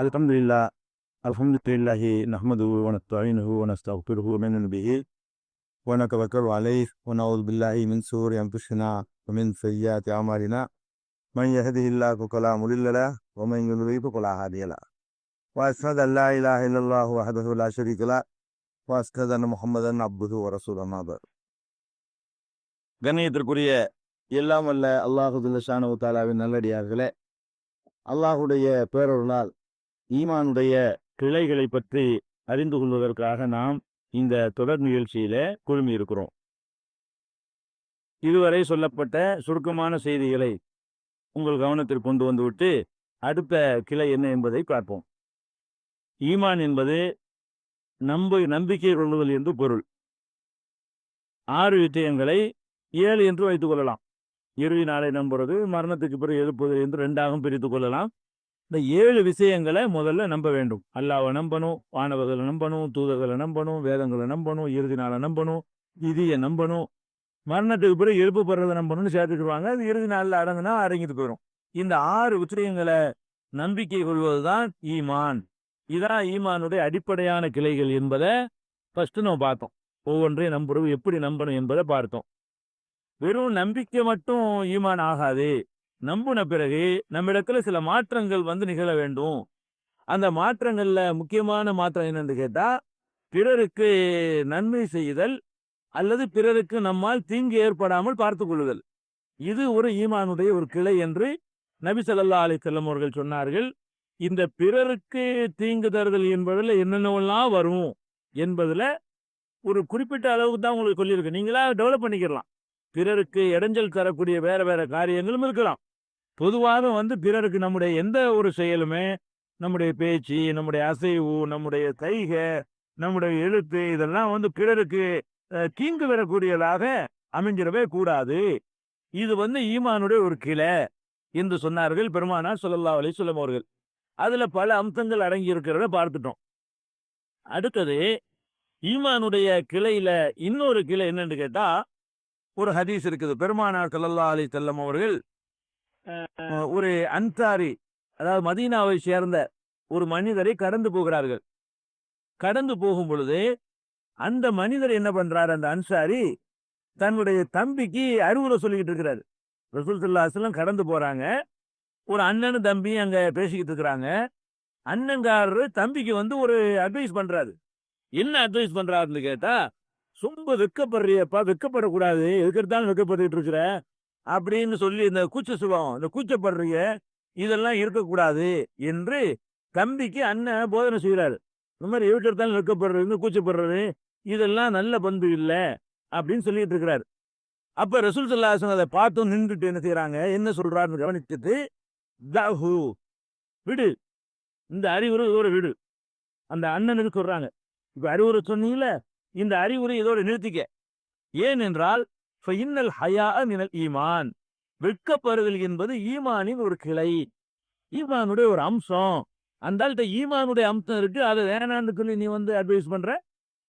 الحمد لله. الحمد لله نحمده ونستعينه ونستغفره ومن به ونتوكل عليه ونعوذ بالله من شرور أنفسنا ومن سيئات أعمالنا. من يهده الله فلا مضل له ومن يضلل فلا هادي له. وأشهد أن لا إله إلا الله وحده لا شريك له وأشهد أن محمدا عبده ورسوله. أما بعد. கண்ணியத்திற்குரிய எல்லாம் வல்ல அல்லாஹு ஜல்லஷானஹு தஆலாவின் நல்லடியார்களே, அல்லாஹுடைய பேரருளால் ஈமானுடைய கிளைகளை பற்றி அறிந்து கொள்வதற்காக நாம் இந்த தொடர் நிகழ்ச்சியில குழுமி இருக்கிறோம். இதுவரை சொல்லப்பட்ட சுருக்கமான செய்திகளை உங்கள் கவனத்திற்கு கொண்டு வந்துவிட்டு அடுத்த கிளை என்ன என்பதை பார்ப்போம். ஈமான் என்பது நம்பிக்கை கொள்ளுதல் என்று பொருள். 6 விஷயங்களை 7 என்று வைத்துக் கொள்ளலாம். இறுதி நாளை நம்புறது, மரணத்துக்கு பிறகு எழுப்புவது என்று 2ஆகவும் பிரித்துக் கொள்ளலாம். இந்த 7 விஷயங்களை முதல்ல நம்ப வேண்டும். அல்லாஹ்வை நம்பணும், வானவர்களை நம்பணும், தூதர்களை நம்பணும், வேதங்களை நம்பணும், இறுதி நாளை நம்பணும், விதியை நம்பணும், மரணத்துக்கு பிறகு எழுப்புப்படுறதை நம்பணும்னு சேர்த்துக்குவாங்க. அது இறுதி நாளில் அடங்குனா அடங்கிட்டு போயிடும். இந்த 6 விஷயங்களை நம்பிக்கை கொள்வதுதான் ஈமான். இதான் ஈமானுடைய அடிப்படையான கிளைகள் என்பதை ஃபர்ஸ்ட் நம்ம பார்த்தோம். ஒவ்வொன்றையும் நம்புறது எப்படி நம்பணும் என்பதை பார்த்தோம். வெறும் நம்பிக்கை மட்டும் ஈமான் ஆகாது. நம்புன பிறகு நம்ம இடத்துல சில மாற்றங்கள் நிகழ வேண்டும். அந்த மாற்றங்கள்ல முக்கியமான மாற்றம் என்னன்னு கேட்டா, பிறருக்கு நன்மை செய்தல் அல்லது பிறருக்கு நம்மால் தீங்கு ஏற்படாமல் பார்த்து கொள்ளுதல். இது ஒரு ஈமானுடைய ஒரு கிளை என்று நபி ஸல்லல்லாஹு அலைஹி வஸல்லம் அவர்கள் சொன்னார்கள். இந்த பிறருக்கு தீங்கு தருதல் என்பதில் என்னென்னலாம் வரும் என்பதுல ஒரு குறிப்பிட்ட அளவுக்கு தான் உங்களுக்கு சொல்லியிருக்கு. நீங்களா டெவலப் பண்ணிக்கலாம். பிறருக்கு இடைஞ்சல் தரக்கூடிய வேற வேற காரியங்களும் இருக்கலாம். பொதுவாக பிறருக்கு நம்முடைய எந்த ஒரு செயலுமே, நம்முடைய பேச்சு, நம்முடைய அசைவு, நம்முடைய கைகை, நம்முடைய எழுத்து, இதெல்லாம் பிறருக்கு தீங்கு வரக்கூடியதாக அமைஞ்சிடவே கூடாது. இது ஈமானுடைய ஒரு கிளை என்று சொன்னார்கள் பெருமானார் ஸல்லல்லாஹு அலைஹி வஸல்லம் அவர்கள். அதுல பல அம்சங்கள் அடங்கி இருக்கிறத பார்த்துட்டோம். அடுத்தது ஈமானுடைய கிளையில இன்னொரு கிளை என்னன்னு கேட்டா, ஒரு ஹதீஸ் இருக்குது. பெருமானார் ஸல்லல்லாஹு அலைஹி வஸல்லம் அவர்கள் ஒரு அன்சாரி, அதாவது மதீனாவை சேர்ந்த ஒரு மனிதரை கடந்து போகிறார்கள். கடந்து போகும் பொழுது அந்த மனிதர் என்ன பண்றாரு, அந்த அன்சாரி தன்னுடைய தம்பிக்கு அறிவுரை சொல்லிக்கிட்டு இருக்கிறாரு. ரசூல் ஸல்லல்லாஹு அலைஹி வஸல்லம் கடந்து போறாங்க. ஒரு அண்ணனும் தம்பி அங்க பேசிக்கிட்டு இருக்கிறாங்க. அண்ணங்காரரு தம்பிக்கு ஒரு அட்வைஸ் பண்றாரு. என்ன அட்வைஸ் பண்றாருன்னு கேட்டா, ரொம்ப வெக்கப்படுறியப்பா, வெக்கப்படக்கூடாது, எதுக்கெடுத்தாலும் வெக்கப்பட்டுட்டு இருக்கிற அப்படின்னு சொல்லி இந்த கூச்ச சுபாவம், இந்த கூச்சப்படுறிய இதெல்லாம் இருக்கக்கூடாது என்று தம்பிக்கு அண்ணன் போதனை செய்கிறாரு. இந்த மாதிரி எதுக்கெடுத்தாலும் வெக்கப்படுறது, கூச்சப்படுறது, இதெல்லாம் நல்ல பண்பு இல்லை அப்படின்னு சொல்லிட்டு இருக்கிறாரு. அப்ப ரசூல் ஸல்லல்லாஹு அலைஹி வஸல்லம் அதை பார்த்தும் நின்றுட்டு என்ன செய்யறாங்க, என்ன சொல்றாருன்னு கவனிச்சுட்டு, தஹு விடு, இந்த அறிவுரை இதோட விடு, அந்த அண்ணனுக்கு சொல்றாங்க. இப்ப அறிவுரை சொன்னீங்கல்ல, இந்த அறிவுரை இதோட நிறுத்திக்க. ஏனென்றால் ஃபஇன்னல் ஹயாஅ மினல் ஈமான், வெட்கப்படுதல் என்பது ஈமானின் ஒரு கிளை, ஈமானுடைய ஒரு அம்சம். அந்த ஈமானுடைய அம்சம் இருக்கு, அதை வேணான்னு சொல்லி நீ அட்வைஸ் பண்ற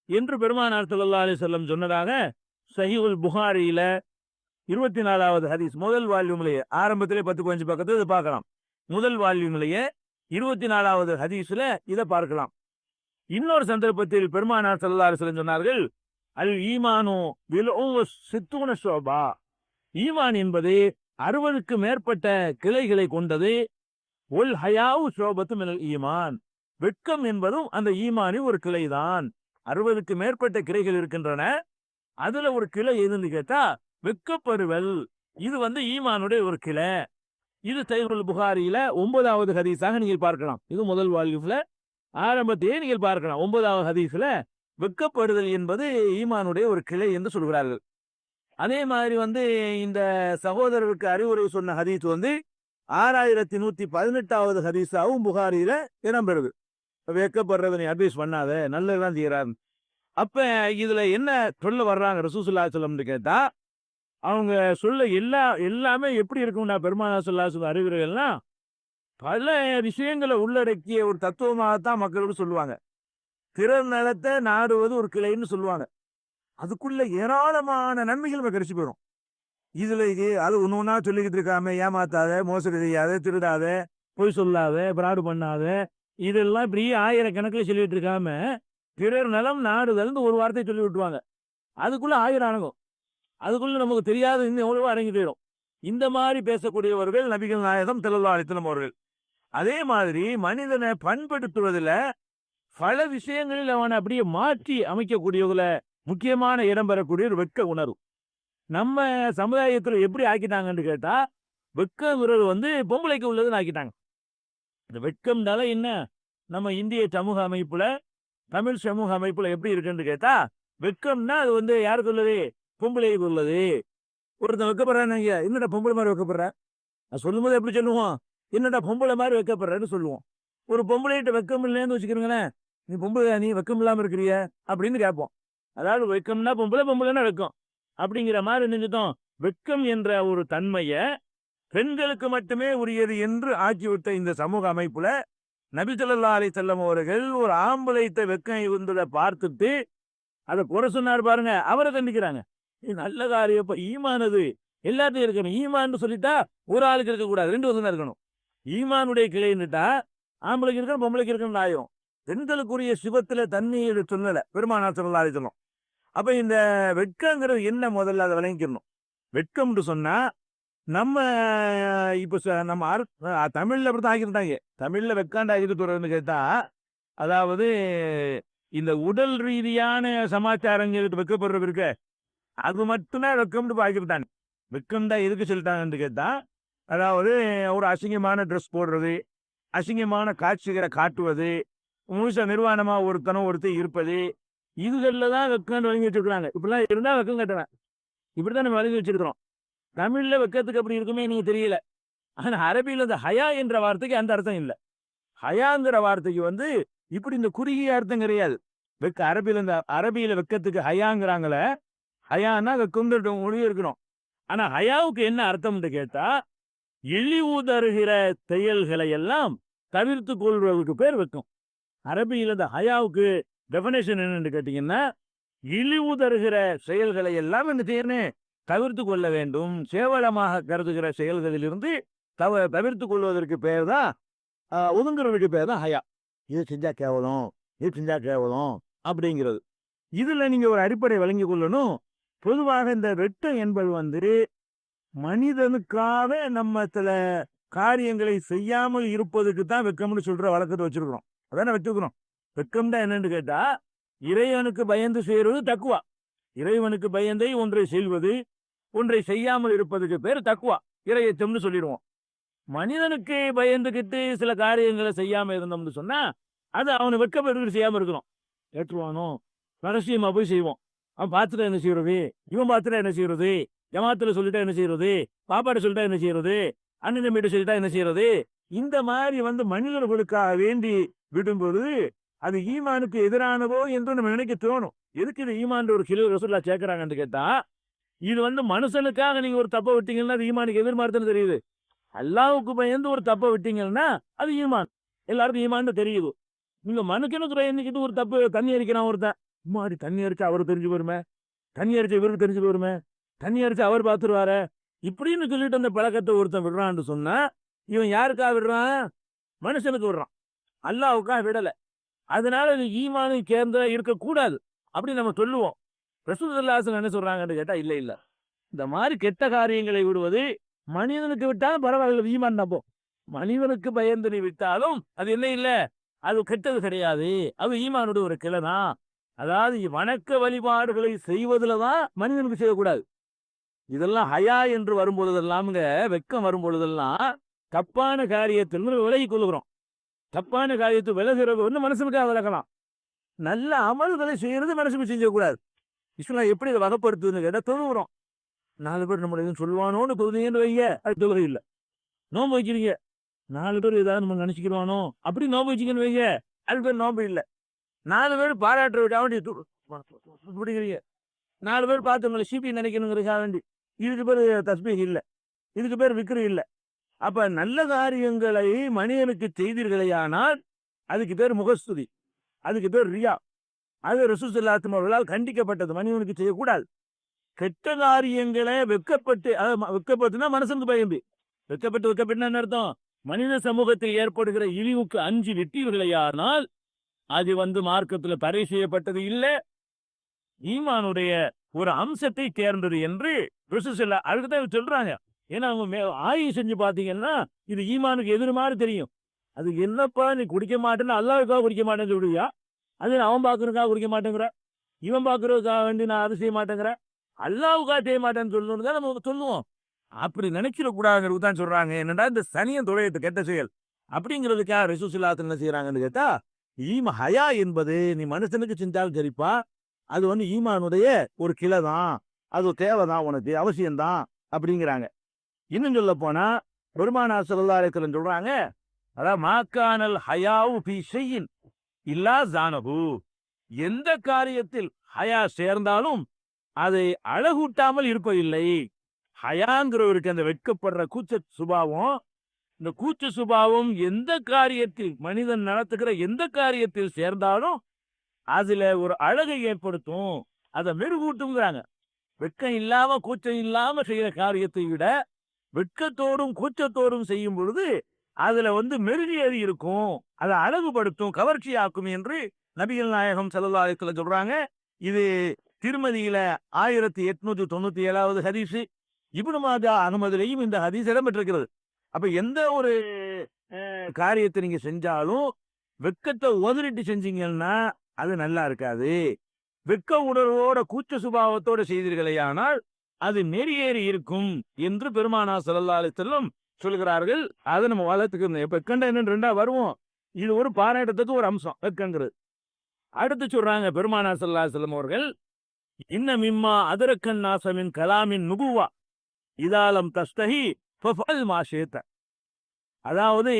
என்று பெருமானார் ஸல்லல்லாஹு அலைஹி வஸல்லம் சொன்னதாக சஹீஹுல் புகாரியில 24வது ஹதீஸ், முதல் வால்யூம்லயே ஆரம்பத்திலே 10-15 பக்கத்துல இதை பார்க்கலாம். முதல் வால்யூம்லயே 24வது ஹதீஸ்ல இதை பார்க்கலாம். இன்னொரு சந்தர்ப்பத்தில் பெருமானார் ஸல்லல்லாஹு அலைஹி வஸல்லம் சொன்னார்கள், அல் ஈமானு பில்உ சித்தூன ஷுபா, ஈமான் என்பது 60க்கு மேற்பட்ட கிளைகளை கொண்டது. ஒல் ஹயாஉ ஷுபத்து மினல் ஈமான், வெட்கம் என்பதும் அந்த ஈமானின் ஒரு கிளைதான். 60க்கு மேற்பட்ட கிளைகள் இருக்கின்றன. அதுல ஒரு கிளை எதுன்னு கேட்டா வெட்கப்படுதல். இது ஈமானுடைய ஒரு கிளை. இது சஹீஹுல் புகாரியில 9வது ஹதீஸாக நீங்கள் பார்க்கலாம். இது முதல் வால்யூம்ல ஆரம்பத்தையே நீங்கள் பார்க்கலாம். 9வது ஹதீஸ்ல வெட்கப்படுதல் என்பது ஈமானுடைய ஒரு கிளை என்று சொல்கிறார்கள். அதே மாதிரி இந்த சகோதரருக்கு அறிவுரை சொன்ன ஹதீஸ் 6118வது ஹதீஸாவும் புகாரியில இடம்பெறுது. வெட்கப்படுறதை அட்வைஸ் பண்ணாத, நல்லதுதான் செய்யறாரு. அப்ப இதுல என்ன சொல்ல வர்றாங்க ரசூலுல்லாஹி ஸல்லல்லாஹு அலைஹி வஸல்லம் கேட்டா, அவங்க சொல்ல எல்லாமே எப்படி இருக்கும்னா, பெருமானார் ஸல்லல்லாஹு அலைஹி வஸல்லம் அறிவுரைகள்லாம் பல விஷயங்களை உள்ளடக்கிய ஒரு தத்துவமாகத்தான் மக்களுக்கு சொல்லுவாங்க. பிறர் நலத்தை நாடுவது ஒரு கிளைன்னு சொல்லுவாங்க. அதுக்குள்ள ஏராளமான நன்மைகள் நம்ம கிடைச்சு போயிடும். இதுல அது ஒண்ணு ஒண்ணா சொல்லிக்கிட்டு இருக்காம, ஏமாத்தாத, மோசடி செய்யாத, திருடாத, பொய் சொல்லாத, பிராடு பண்ணாத, இதெல்லாம் இப்படி ஆயிரக்கணக்கில் சொல்லிட்டு இருக்காம பிறர் நலம் நாடுதல்னு ஒரு வார்த்தை சொல்லி விட்டுருவாங்க. அதுக்குள்ள 1000 அடங்கும். அதுக்குள்ள நமக்கு தெரியாத இன்னும் எவ்வளவோ அடங்கி போயிடும். இந்த மாதிரி பேசக்கூடியவர்கள் நபிகள் நாயகம் ஸல்லல்லாஹு அலைஹி வஸல்லம் அவர்கள். அதே மாதிரி மனிதனை பண்படுத்துவதில் பல விஷயங்களில் அவனை அப்படியே மாற்றி அமைக்கக்கூடியவங்கள முக்கியமான இடம் பெறக்கூடிய ஒரு வெட்க உணர்வு. நம்ம சமுதாயத்தில் எப்படி ஆக்கிட்டாங்கன்னு கேட்டா, வெட்கங்கிறது பொம்பளைக்கு உள்ளதுன்னு ஆக்கிட்டாங்க. இந்த வெட்கம்னால என்ன, நம்ம இந்திய சமூக அமைப்புல, தமிழ் சமூக அமைப்புல எப்படி இருக்குன்னு கேட்டா, வெட்கம்னா அது யாருக்கு உள்ளது, பொம்பளைக்கு உள்ளது. ஒருத்தன் வைக்கப்படுறான்னு, என்னடா பொம்பளை மாதிரி வைக்கப்படுற, நான் சொல்லும் போது எப்படி சொல்லுவோம், என்னடா பொம்பளை மாதிரி வைக்கப்படுறேன்னு சொல்லுவோம். ஒரு பொம்பளைகிட்ட வெக்கம் இல்லைன்னு வச்சுக்கிறீங்களேன், நீ பொம்பளை, நீ வெக்கம் இல்லாம இருக்கிறிய அப்படின்னு கேட்போம். அதாவது வெக்கம்னா பொம்பளை, பொம்பளைன்னா வெக்கம் அப்படிங்கிற மாதிரி நினைச்சிட்டோம். வெக்கம் என்ற ஒரு தன்மைய பெண்களுக்கு மட்டுமே உரியது என்று ஆக்கிவிட்ட இந்த சமூக அமைப்புல நபி ஸல்லல்லாஹு அலைஹி வஸல்லம் அவர்கள் ஒரு ஆம்பளைத்த வெக்கம் இருந்ததை பார்த்துட்டு அதை குறை சொன்னார் பாருங்க, அவரை கண்டிக்கிறாங்க. நல்ல காரியம், ஈமானது எல்லாத்தையும் இருக்கணும். ஈமான்னு சொல்லிட்டா ஒரு ஆளுக்கு இருக்கக்கூடாது, 2 தான் இருக்கணும். ஈமானுடைய கிளைன்னுட்டா ஆம்பளைக்கு இருக்கணும், பொம்பளைக்கு இருக்கணும் ஆயிரும். பெண்களுக்குரிய சிவத்துல தண்ணீர் சொல்லல பெருமானார் ஸல்லல்லாஹு அலைஹி வஸல்லம். அப்ப இந்த வெட்கங்கிறது என்ன, முதல்ல அதை விளங்கிக்கணும். வெட்கம்னு சொன்னா நம்ம இப்ப நம்ம தமிழ்ல அப்படித்தான் ஆக்கிட்டாங்க. தமிழ்ல வெக்காண்டா எதுக்கு சொல்றதுன்னு கேட்டா, அதாவது இந்த உடல் ரீதியான சமாச்சாரங்களுக்கு வெக்கப்படுறது இருக்க, அது மட்டும்தான் வெக்கம்னு ஆக்கிட்டாங்க. வெக்கம் தான் எதுக்கு சொல்லிட்டாங்கன்னு கேட்டா, அதாவது ஒரு அசிங்கமான ட்ரெஸ் போடுறது, அசிங்கமான காட்சிகளை காட்டுவது, முழுச நிர்வாணமா ஒருத்தர் இருப்பது, இதுகளில் தான் வெக்கம் வழங்கி வச்சிருக்கிறாங்க. இப்படிலாம் இருந்தா வெக்கம் கட்டுறேன், இப்படிதான் நம்ம வழங்கி வச்சிருக்கிறோம். தமிழ்ல வெக்கத்துக்கு அப்படி இருக்குமே நீங்க தெரியல. ஆனா அரபியில இந்த ஹயா என்ற வார்த்தைக்கு அந்த அர்த்தம் இல்லை. ஹயாங்கிற வார்த்தைக்கு இப்படி இந்த குறுகிய அர்த்தம் கிடையாது. அரபியில வெக்கத்துக்கு ஹயாங்கிறாங்கள, ஹயான்னா வெக்கம் மொழி இருக்கணும். ஆனா ஹயாவுக்கு என்ன அர்த்தம்னு கேட்டா, இழிவு தருகிற செயல்களை எல்லாம் தவிர்த்து கொள்வதற்கு பேர் வெக்கம். அரபியில இந்த ஹயாவுக்கு டெஃபினேஷன் என்னன்னு கேட்டீங்கன்னா, இழிவு தருகிற செயல்களை எல்லாம் என்ன செய்யணும், தவிர்த்து கொள்ள வேண்டும். கேவலமாக கருதுகிற செயல்களிலிருந்து தவிர்த்து கொள்வதற்கு பேர் தான், ஒதுங்குறதுக்கு பேர் தான் ஹயா. இது செஞ்சா கேவலம், இது செஞ்சா கேவலம் அப்படிங்கிறது. இதுல நீங்க ஒரு அடிப்படை வழங்கி கொள்ளணும். பொதுவாக இந்த வெட்கம் என்பது மனிதனுக்காக நம்ம சில காரியங்களை செய்யாமல் இருப்பதுக்கு தான் வெக்கம்னு சொல்ற வழக்கத்தை வச்சிருக்கிறோம். அதான வச்சுக்கிறோம். வெக்கம் தான் என்னன்னு கேட்டா, இறைவனுக்கு பயந்து செய்வது தக்குவா. இறைவனுக்கு பயந்தை ஒன்றை செய்வது, ஒன்றை செய்யாமல் இருப்பதுக்கு பேர் தக்குவா, இறையச்சம்னு சொல்லிடுவோம். மனிதனுக்கு பயந்துகிட்டு சில காரியங்களை செய்யாம இருந்தோம்னு சொன்னா, அது அவனை வெட்கப்பட்டு செய்யாம இருக்கிறோம். ஏற்றுவானோ ரகசியமா போய் செய்வோம். அவன் பார்த்துட்டா என்ன செய்யறது, இவன் பார்த்துட்டா என்ன செய்யறது, ஜமாத்துல சொல்லிட்டா என்ன செய்யறது, பாப்பாட்ட சொல்லிட்டா என்ன செய்யறது, அண்ணன் தம்பிட்ட சொல்லிட்டா என்ன செய்யறது, இந்த மாதிரி மனிதர்களுக்காக வேண்டி விடும்போது அது ஈமானுக்கு எதிரானதோ என்று நம்ம நினைக்க தோணும். எதுக்கு இது ஈமான் ஒரு கிலோ ரசூலுல்லாஹ் சேர்க்கிறாங்கன்னு கேட்டா, இது மனுஷனுக்காக நீங்க ஒரு தப்பை விட்டீங்கன்னா அது ஈமானுக்கு எதிர்மாறுதுன்னு தெரியுது. அல்லாஹ்வுக்கு பயந்து ஒரு தப்பை விட்டீங்கன்னா அது ஈமான், எல்லாருக்கும் ஈமான் தெரியுது. நீங்க மனுஷனுக்கு பயந்துக்கிட்டு ஒரு தப்பு, தண்ணி அடிக்கிறான் ஒருத்தன், மாதிரி தண்ணி அடிச்சா அவரு தெரிஞ்சு போருமே, தண்ணி அடிச்சா இவருக்கு தெரிஞ்சு போருமே, தண்ணி அடிச்சா அவர் பார்த்துருவாரு இப்படின்னு சொல்லிட்டு அந்த பழக்கத்தை ஒருத்தன் விடுறான்னு சொன்னா, இவன் யாருக்காக விடுறான், மனுஷனுக்கு விடுறான், அல்லாஹ்வுக்காக விடல. அதனால இது ஈமானை சேர்ந்த இருக்கக்கூடாது அப்படி நம்ம சொல்லுவோம். ரசூலுல்லாஹி ஸல்லல்லாஹு அலைஹி வஸல்லம் என்ன சொல்றாங்கன்னு கேட்டா, இல்ல இந்த மாதிரி கெட்ட காரியங்களை விடுவது மனிதனுக்கு விட்டாலும் பரவாயில்ல, ஈமான் நம்போ. மனிதனுக்கு பயந்து நீ விட்டாலும் அது என்ன இல்ல, அது கெட்டது கிடையாது, அது ஈமானுடைய ஒரு கிளைதான். அதாவது வணக்க வழிபாடுகளை செய்வதுலதான் மனிதனுக்கு செய்யக்கூடாது. இதெல்லாம் ஹயா என்று வரும்பொழுதெல்லாம்ங்க, வெக்கம் வரும்பொழுதெல்லாம் தப்பான காரியத்தில் விலகி கொள்கிறோம். தப்பான காரியத்தை விலகிறது மனுஷனுக்காக விலகலாம். நல்ல அமல்களை செய்யறது மனுஷனுக்கு செஞ்சக்கூடாது. இஸ்லாம் எப்படி இதை வகைப்படுத்துதுன்னு கேட்டால், தொழுகிறோம், 4 பேர் நம்மளை எதுவும் சொல்லுவானோன்னு தொழுதுங்கன்னு வைங்க, அது தொழுகை இல்லை. நோம்பு வைக்கிறீங்க, 4 பேர் ஏதாவது நம்ம நினைச்சுக்கிடுவானோ அப்படி நோம்பு வச்சுக்கன்னு வைங்க, அது பேர் நோம்பு இல்லை. 4 பேர் பாராட்டுற வேண்டி பிடிக்கிறீங்க, 4 பேர் பார்த்து உங்களை சிபி நினைக்கணுங்கிறதுக்காக வேண்டி, இதுக்கு பேர் தஸ்பீஹ் இல்லை, இதுக்கு பேர் விக்ரு இல்லை. அப்ப நல்ல காரியங்களை மனிதனுக்கு செய்தீர்களேயானால் அதுக்கு பேர் முகஸ்துதி, அதுக்கு பேர் ரியா. அது ரசூலுல்லாஹி ஸல்லல்லாஹு அலைஹி வஸல்லம் அவர்களால் கண்டிக்கப்பட்டது, மனிதனுக்கு செய்யக்கூடாது. கெட்ட காரியங்களை வெக்கப்பட்டுனா மனுஷனுக்கு பயந்து, வெக்கப்பட்டுனா என்ன அர்த்தம், மனித சமூகத்தில் ஏற்படுகிற இழிவுக்கு அஞ்சு விட்டீர்களேயானால் அது மார்க்கத்துல தடை செய்யப்பட்டது இல்லை, ஈமானுடைய ஒரு அம்சத்தை தேர்ந்தது என்று அதுக்குதான் சொல்றாங்க. ஏன்னா அவங்க ஆய்வு செஞ்சு பாத்தீங்கன்னா இது ஈமானுக்கு எதிர் மாதிரி தெரியும். அது என்னப்பா நீ குடிக்க மாட்டேன்னு அல்லாவுக்காக குடிக்க மாட்டேன்னு சொல்லுவியா, அது அவன் பாக்குறதுக்காக குடிக்க மாட்டேங்கிற, இவன் பாக்குறதுக்காக வேண்டி நான் அதை செய்ய மாட்டேங்கிற, அல்லாவுக்காக செய்ய மாட்டேன்னு சொல்லணும்னு தான் நம்ம சொல்லுவோம். அப்படி நினைச்சிட கூடாதுங்கிறது தான் சொல்றாங்க. என்னடா இந்த சனியன் துறையத்து கெட்ட செயல் அப்படிங்கிறதுக்காக ரசூலுல்லாஹ் என்ன செய்யறாங்கன்னு கேட்டா, ஹயா என்பது நீ மனுஷனுக்கு செஞ்சாலும் சரிப்பா, அது ஈமானுடைய ஒரு கிளை தான், அது தேவைதான், உனக்கு அவசியம்தான் அப்படிங்கிறாங்க. இன்னும் சொல்ல போனா பெருமானார் ஸல்லல்லாஹு அலைஹி வஸல்லம் சொல்றாங்க, அதாவது மாக்கானல் ஹயாவு ஃபீ ஷைஇன் இல்லா ஸானஹு, எந்த காரியத்தில் ஹயா சேர்ந்தாலும் அதை அழகூட்டாமல் இருப்பதில்லை. ஹயாங்கிறவருக்கு அந்த வெட்கப்படுற கூச்ச சுபாவம், இந்த கூச்ச சுபாவம் எந்த காரியத்தில் மனிதன் நடத்துகிற எந்த காரியத்தில் சேர்ந்தாலும் அதுல ஒரு அழகை ஏற்படுத்தும், அதை மெருகூட்டுங்கிறாங்க. வெட்கம் இல்லாம கூச்சம் இல்லாம செய்யற காரியத்தை விட வெட்கத்தோடும் கூச்சத்தோடும் செய்யும் பொழுது அதுல மெருகேறி இருக்கும், அதை அழகுபடுத்தும், கவர்ச்சியாக்கும் என்று நபிகள் நாயகம் ஸல்லல்லாஹு அலைஹி வஸல்லம் சொல்றாங்க. இது திருமதியில 1897வது ஹதீஸ். இப்னு மாஜா அகமதுலையும் இந்த ஹதீஸ் இடம்பெற்றிருக்கிறது. அப்ப எந்த ஒரு காரியத்தை நீங்க செஞ்சாலும் வெட்கத்தை உதறிட்டு செஞ்சீங்கன்னா அது நல்லா இருக்காது. வெட்க உணர்வோட கூச்ச சுபாவத்தோட செய்தீர்களேயானால் அது நெறியேறி இருக்கும் என்று பெருமானார் ஸல்லல்லாஹு அலைஹி வஸல்லம் சொல்கிறார்கள். அதை நம்ம வளர்த்துக்கணும். வெட்கண்டா என்னன்னு ரெண்டா வருவோம். இது ஒரு பாராட்டத்துக்கு ஒரு அம்சம் வெட்கங்கிறது. அடுத்து சொல்றாங்க பெருமானார் ஸல்லல்லாஹு அலைஹி வஸல்லம் அவர்கள், இன்ன மிம்மா அதரக்கன் நாசமின் கலாமின் நுபுவா இதாலம் தஸ்தஹி ஃபஃஅல் மா ஷி'த. அதாவது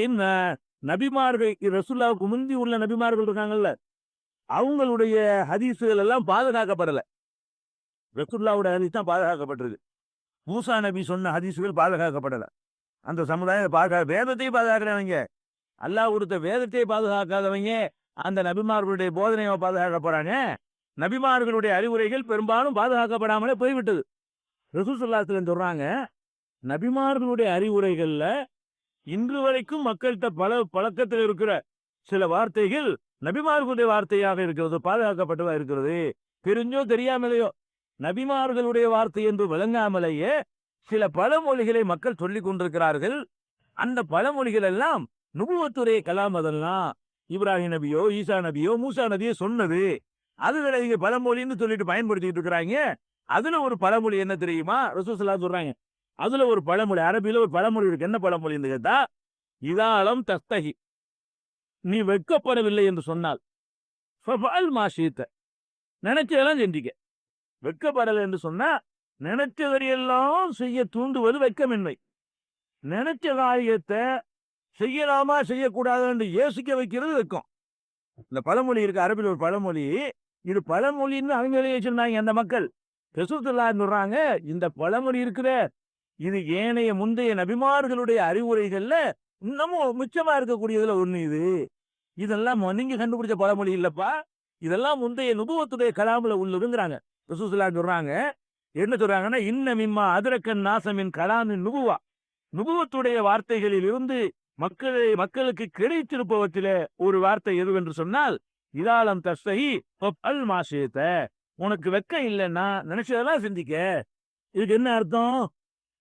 நபிமார்கள், ரசூலுல்லாஹ்வுக்கு முந்தி உள்ள நபிமார்கள் இருக்காங்கல்ல, அவங்களுடைய ஹதீசுகள் எல்லாம் பாதுகாக்கப்படல. ரசூலுல்லாஹ்வுடைய ஹதீஸ் தான் பாதுகாக்கப்பட்டிருக்கு. மூசா நபி சொன்ன ஹதீசுகள் பாதுகாக்கப்படல. அந்த சமுதாயம் வேதத்தையும் பாதுகாக்கிறவங்க, அல்லாஹ் கொடுத்த வேதத்தை பாதுகாக்காதவங்க அந்த நபிமார்களுடைய போதனையை பாதுகாக்க போறாங்க. நபிமார்களுடைய அறிவுரைகள் பெரும்பாலும் பாதுகாக்கப்படாமலே போய்விட்டது. ரசூல் ஸல்லல்லாஹு அலைஹி வஸல்லம் சொல்றாங்க, நபிமார்களுடைய அறிவுரைகள்ல இன்று வரைக்கும் மக்கள்கிட்ட பழக்கத்தில் இருக்கிற சில வார்த்தைகள் நபிமார்களுடைய வார்த்தையாக இருக்கிறது, பாதுகாக்கப்பட்டதா இருக்கிறது. தெரிஞ்சோ தெரியாமலையோ நபிமார்களுடைய வார்த்தை என்று விளங்காமலேயே சில பழமொழிகளை மக்கள் சொல்லிக் கொண்டிருக்கிறார்கள். அந்த பழமொழிகள் எல்லாம் நுபுவத்துடைய கலாம், அதெல்லாம் இப்ராஹிம் நபியோ ஈசா நபியோ மூசா நபியோ சொன்னது. அதுகளை இங்க பழமொழின்னு சொல்லிட்டு பயன்படுத்திட்டு இருக்கிறாங்க. அதுல ஒரு பழமொழி என்ன தெரியுமா, ரசூல் ஸல்லல்லாஹு சொல்றாங்க, அதுல ஒரு பழமொழி, அரபியில ஒரு பழமொழி இருக்கு. என்ன பழமொழின்னு கேட்டா, இதாலம் தஸ்தஹி, நீ வெட்கப்படவில்லை என்று சொன்னால் ஃபஃஅல் மா ஷி'த, நினைச்சதெல்லாம் செஞ்சிக்க. வெட்கப்படலை என்று சொன்னா நினைச்சவரையெல்லாம் செய்ய தூண்டுவது வெட்கமின்மை. நினைச்ச காரியத்தை செய்யலாமா செய்யக்கூடாது என்று யோசிக்க வைக்கிறது வெட்கம். இந்த பழமொழி இருக்கு, அரபில் ஒரு பழமொழி. இது பழமொழின்னு அவங்களே சொன்னாங்க அந்த மக்கள். ரசூல் ஸல்லல்லாஹு அலைஹி வஸல்லம் சொல்றாங்க, இந்த பழமொழி இருக்கிற இது ஏனைய முந்தைய நபிமார்களுடைய அறிவுரைகள்ல இன்னமும் மிச்சமா இருக்கக்கூடியதுல ஒண்ணு. இதெல்லாம் நீங்க கண்டுபிடிச்ச பழமொழி இல்லப்பா, இதெல்லாம் முந்தைய நுபுவத்துடைய கலாமுல உள்ளதுங்கிறாங்க. ரசூல் ஸல்லல்லாஹு அலைஹி வஸல்லம் சொல்றாங்க, என்ன சொல்றாங்கன்னா, இன்ன மிம்மா அதரக்கன் நாசமின் கலாமின் நுபுவா, நுபுவத்துடைய வார்த்தைகளில் இருந்து மக்களுக்கு கிடைத்திருப்பவற்றிலே ஒரு வார்த்தை எதுவென்று சொன்னால், இதாலம் தஸ்தஹி ஃபஃஅல் மா ஷி'த, உனக்கு வெட்கம் இல்லைன்னா நினைச்சதெல்லாம் சிந்திக்க. இதுக்கு என்ன அர்த்தம்?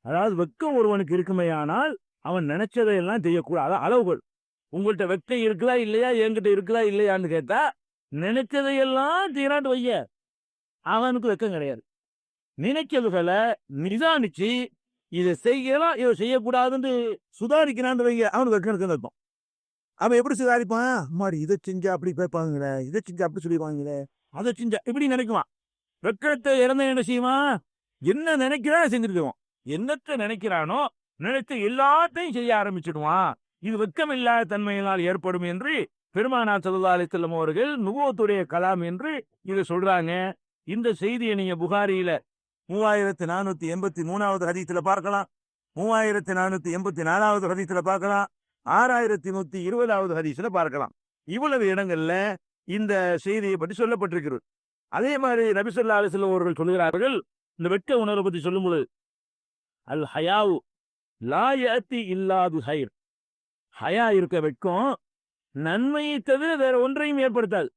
அதாவது வெட்கம் ஒருவனுக்கு இருக்குமேயானால் அவன் நினைச்சதையெல்லாம் செய்யக்கூடாது. அளவுகள், உங்கள்கிட்ட வெட்கம் இருக்குதா இல்லையா, என்கிட்ட இருக்குதா இல்லையான்னு கேட்டா, நினைச்சதையெல்லாம் தீராட்டு வைய, அவனுக்கு வெட்கம் கிடையாது. நினைச்சதுகளை நிதானிச்சு இதை செய்யலாம் இதை செய்யக்கூடாதுன்னு சுதாரிக்கிறான்னு வைங்க, அவனுக்கு வெட்கம் இருக்குன்னு அர்த்தம். அவன் எப்படி சுதாரிப்பான்? அம்மாடி இதை செஞ்சா அப்படி கேட்பாங்களே, இதை செஞ்சா அப்படி சொல்லிடுவாங்களே, அதை செஞ்சா இப்படி நினைக்குவான். வெட்கத்தை இறந்த என்ன செய்வான்? என்ன நினைக்கிறான் செஞ்சிருக்குவான். என்னத்தை நினைக்கிறானோ நினைத்து எல்லாத்தையும் செய்ய ஆரம்பிச்சிடுவான். இது வெட்கம் இல்லாத தன்மையினால் ஏற்படும் என்று பெருமானார் ஸல்லல்லாஹு அலைஹி வஸல்லம் அவர்கள் நுபுவத்துடைய கலாம் என்று இது சொல்றாங்க. இந்த செய்தியை நீங்க புகாரியில 3483வது ஹதீஸ்ல பார்க்கலாம், 3484வது ஹதீஸ்ல பார்க்கலாம், 6120வது ஹதீஸ்ல பார்க்கலாம். இவ்வளவு இடங்கள்ல இந்த செய்தியை பற்றி சொல்லப்பட்டிருக்கிறது. அதே மாதிரி நபி ஸல்லல்லாஹு அலைஹி வஸல்லம் அவர்கள் சொல்கிறார்கள், இந்த வெட்க உணர்வை பற்றி சொல்லும் பொழுது, அல் ஹயாவு லா யஅதி இல்லா பிஹைர், ஹயா இருக்க வெட்கம் நன்மையை தவிர வேற ஒன்றையும் ஏற்படுத்தாது.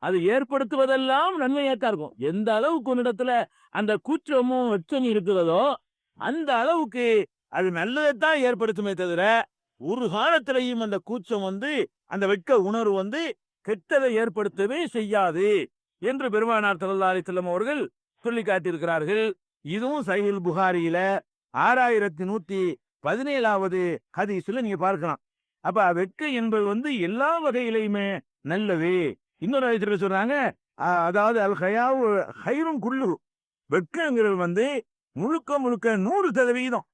அது ஏற்படுத்துவதெல்லாம் நன்மையாத்தான் இருக்கும். எந்த அளவுக்கு உன்னிடத்துல அந்த கூச்சமும் வெச்சமும் இருக்கிறதோ அந்த அளவுக்கு அது நல்லதைத்தான் ஏற்படுத்துமே தவிர ஒரு காலத்திலையும் அந்த கூச்சம் அந்த வெட்க உணர்வு கெட்டதை ஏற்படுத்தவே செய்யாது என்று பெருமானார் ஸல்லல்லாஹு அலைஹி வஸல்லம் அவர்கள் சொல்லி காட்டியிருக்கிறார்கள். இதுவும் சஹீஹுல் புகாரியில 6117வது ஹதீஸ்ல நீங்க பார்க்கலாம். அப்ப வெட்கை என்பது எல்லா வகையிலையுமே நல்லது. இன்னொரு ஹதீஸ்ல சொல்றாங்க, அதாவது அல் ஹயாவு ஹைரும் குல்லு, வெட்கங்கிறது முழுக்க முழுக்க 100%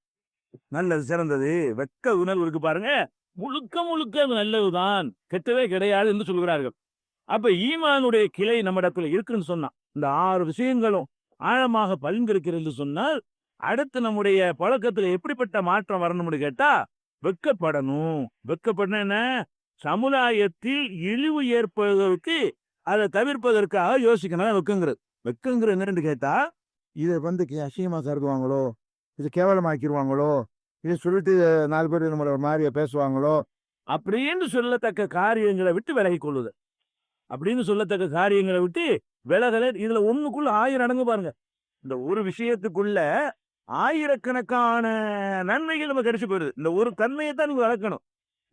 நல்லது, சிறந்தது. வெட்க உணர்வு இருக்கு பாருங்க, முழுக்க முழுக்க நல்லதுதான், கெட்டவே கிடையாது என்று சொல்கிறார்கள். அப்ப ஈமானுடைய கிளை நம்மிடத்துல இருக்குன்னு சொன்னா இந்த 6 விஷயங்களும் ஆழமாக பல்கிருக்கிறது சொன்னால் அடுத்து நம்முடைய பழக்கத்துல எப்படிப்பட்ட மாற்றம் வரணும்னு கேட்டா வெட்கப்படணும். வெட்கப்படணும் என்ன? சமுதாயத்தில் இழிவு ஏற்படுவதற்கு அதை தவிர்ப்பதற்காக யோசிக்கணும். வெட்கங்கிறது என்னன்னு கேட்டா இதை அசிங்கமா கருதுவாங்களோ, இது கேவலமாக்கிடுவாங்களோ, இதை சொல்லிட்டு 4 பேர் நம்மள ஒரு மாதிரியா பேசுவாங்களோ அப்படின்னு சொல்லத்தக்க காரியங்களை விட்டு விலகி கொள்ளுது. அப்படின்னு சொல்லத்தக்க காரியங்களை விட்டு விலகல. இதுல ஒண்ணுக்குள்ள 1000 அடங்கு பாருங்க. இந்த ஒரு விஷயத்துக்குள்ள ஆயிரக்கணக்கான நன்மைகள் நம்ம கிடைச்சு போயிருது. இந்த ஒரு தன்மையை தான் நீங்க வளர்க்கணும்.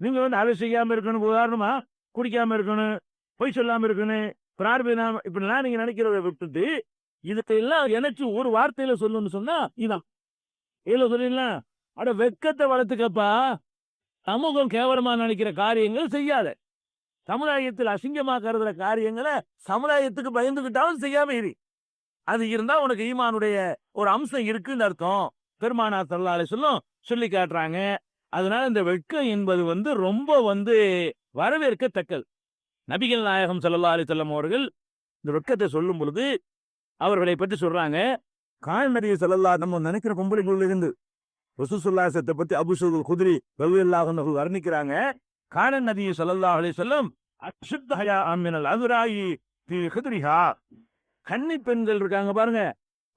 நீங்க அதை செய்யாம இருக்கணும், உதாரணமா குடிக்காம இருக்கணும், பொய் சொல்லாம இருக்கணும், பிரார்த்தனை இப்படிலாம் நீங்க நினைக்கிறத விட்டுட்டு இதுக்கெல்லாம் எனக்கு ஒரு வார்த்தையில சொல்லணும்னு சொன்னா இதான் ஏதோ சொல்லிடலாம். அட வெட்கத்தை வளர்த்துக்கப்பா. சமூகம் கேவலமா நினைக்கிற காரியங்கள் செய்யாத. சமுதாயத்தில் அசிங்கமா கருதுற காரியங்களை சமுதாயத்துக்கு பயந்துகிட்டாலும் செய்யாம இரு. அது இருந்தா உனக்கு ஈமானுடைய ஒரு அம்சம் இருக்குன்னு அர்த்தம். பெருமானார் ஸல்லல்லாஹு அலைஹி வஸல்லம் சொல்லி காட்டுறாங்க. அதனால இந்த வெட்கம் என்பது ரொம்ப வரவேற்கத்தக்கது. நபிகள் நாயகம் ஸல்லல்லாஹு அலைஹி வஸல்லம் அவர்கள் இந்த வெட்கத்தை சொல்லும் பொழுது அவர்களை பற்றி சொல்றாங்க. கால்நடை ஸல்லல்லாஹு நம்ம நினைக்கிற பொம்பளைக்குள்ள இருந்து ரசூலுல்லாஹி பத்தி அபூ சயீத் குத்ரி ரலியல்லாஹு அன்ஹு வர்ணிக்கிறாங்க. கான நபி ஸல்லல்லாஹு அலைஹி வஸல்லம் அஷ்ஷத் ஹயா மினல் அஸ்ராயி ஃபீ குத்ரிஹா. கன்னி பெண்கள் இருக்காங்க பாருங்க,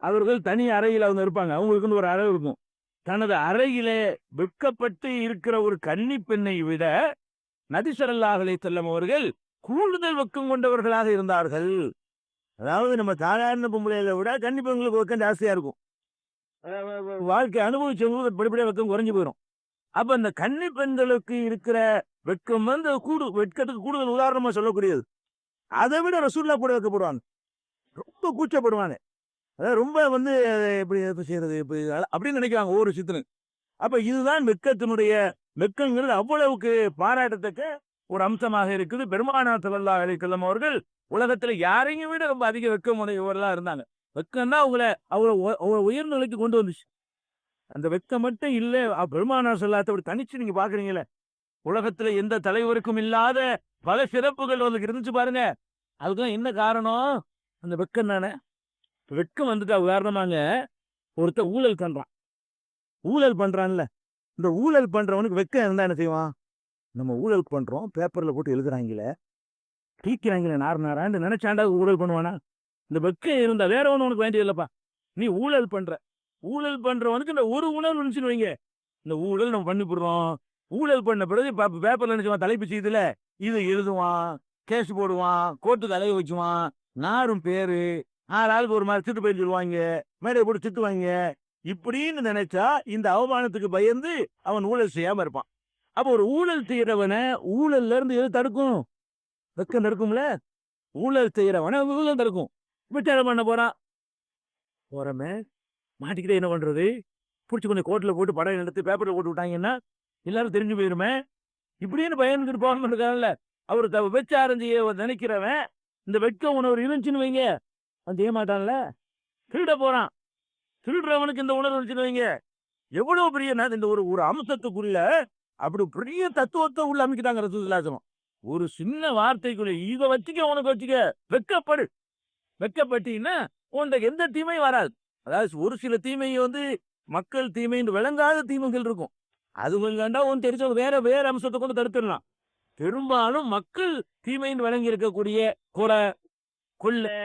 அவர்கள் தனி அறையில் அவங்க இருப்பாங்க. அவங்களுக்கு ஒரு அறை இருக்கும். தனது அறையிலே வெட்கப்பட்டு இருக்கிற ஒரு கன்னி பெண்ணை விட நபி ஸல்லல்லாஹு அலைஹி வஸல்லம் அவர்கள் கூடுதல் வெட்கம் கொண்டவர்களாக இருந்தார்கள். அதாவது நம்ம சாதாரண பொம்பளைகளை விட கன்னி பெண்களுக்கு வெட்கம் ஜாஸ்தியா இருக்கும். வாழ்க்கை அனுபவிச்சவங்களுக்கு படிப்படியா வெட்கம் குறைஞ்சு போயிடும். அப்ப அந்த கன்னி பெண்களுக்கு இருக்கிற வெட்கம் வெட்கத்துக்கு கூடுதல் உதாரணமா சொல்லக்கூடியது. அதை விட ரசூலுல்லாஹ் கூட வைக்கப்படுவாங்க. ரொம்ப கூச்சப்படுவாங்க. அதாவது ரொம்ப எப்படி செய்யறது அப்படின்னு நினைக்கிறாங்க ஒவ்வொரு சித்தனும். அப்ப இதுதான் வெட்கங்கிறது அவ்வளவுக்கு பாராட்டத்தக்க ஒரு அம்சமாக இருக்குது. பெருமானார் ஸல்லல்லாஹு அலைஹி வஸல்லம் அவர்கள் உலகத்துல யாரையும் விட ரொம்ப அதிக வெட்கம் உடையவர்களா இருந்தாங்க. வெட்கம் தான் அவங்கள உயர்ந்த நிலைக்கு கொண்டு வந்துச்சு. அந்த வெட்கம் மட்டும் இல்ல, பெருமானார் ஸல்லல்லாஹு அப்படி தனிச்சு நீங்க பாக்குறீங்களே, உலகத்துல எந்த தலைவருக்கும் இல்லாத பல சிறப்புகள் இருந்துச்சு பாருங்க. அதுதான் என்ன காரணம்? அந்த வெட்கம் தானே. வெட்கம் உதாரணமாங்க ஒருத்தர் ஊழல் பண்றான்ல, இந்த ஊழல் பண்றவனுக்கு வெட்கம் இருந்தா என்ன செய்வான்? நம்ம ஊழல் பண்றோம், பேப்பர்ல போட்டு எழுதுறாங்களே, டீக்கிறாங்களே நாரான்னு நினைச்சாண்டா ஊழல் பண்ணுவானா? இந்த வெட்கம் இருந்தா வேற ஒண்ணு உனக்கு வேண்டியது இல்லப்பா. நீ ஊழல் பண்றவனுக்கு இந்த ஒரு உணர்வு இருந்துச்சுன்னு வைங்க, இந்த ஊழல் நம்ம பண்ணிவிடுறோம். ஊழல் பண்ண பிறகு பேப்பர்ல நினைச்சுவான், தலைப்பு செய்துல இது எழுதுவான், கேஸ் போடுவான், கோர்ட்டுக்கு அலைய வச்சுவான், நாரும் பேரு 6 ஆளுக்கு ஒரு மாதிரி திட்டு போய் சொல்லுவாங்க, மேடை போட்டு திட்டுவாங்க. இப்படின்னு நினைச்சா இந்த அவமானத்துக்கு பயந்து அவன் ஊழல் செய்யாம இருப்பான். அப்ப ஒரு ஊழல் செய்யறவனை ஊழல்ல இருந்து எது தடுக்கும்? வெட்கம் தடுக்கும்ல. ஊழல் செய்யறவனை ஊழல் தடுக்கும். விசாரணை பண்ண போறமே மாட்டிக்கிட்டே என்ன பண்றது? பிடிச்சி கொஞ்சம் கோர்ட்ல போட்டு படம் எடுத்து பேப்பர்ல போட்டு விட்டாங்கன்னா எல்லாரும் தெரிஞ்சு போயிருமே. இப்படின்னு பயந்துட்டு போகணும்ல. அவரு விபச்சாரம் செய்ய நினைக்கிறவன் இந்த வெட்க உணர்வு இருந்துச்சுன்னு வைங்க, அவன் செய்ய மாட்டான்ல. திருட போறான், திருடுறவனுக்கு இந்த உணர்வு இருந்துச்சுன்னு வைங்க, எவ்வளவு பெரிய இந்த ஒரு அம்சத்துக்குள்ள அப்படி பெரிய தத்துவத்தை உள்ள அமைக்கிட்டாங்க ரசூலுல்லாஹி. ஒரு சின்ன வார்த்தைக்குள்ள இதை வச்சுக்க வெட்கப்பட்டீங்கன்னா உனக்கு எந்த தீமையும் வராது. அதாவது ஒரு சில தீமை மக்கள் தீமைன்னு விளங்காத தீமைகள் இருக்கும். அது வேண்டாம் ஒன்று தெரிஞ்சவங்க வேற அம்சத்தை கொண்டு தடுத்துடலாம். பெரும்பாலும் மக்கள் தீமைன்னு விளங்கி இருக்கக்கூடிய கொள்ளை,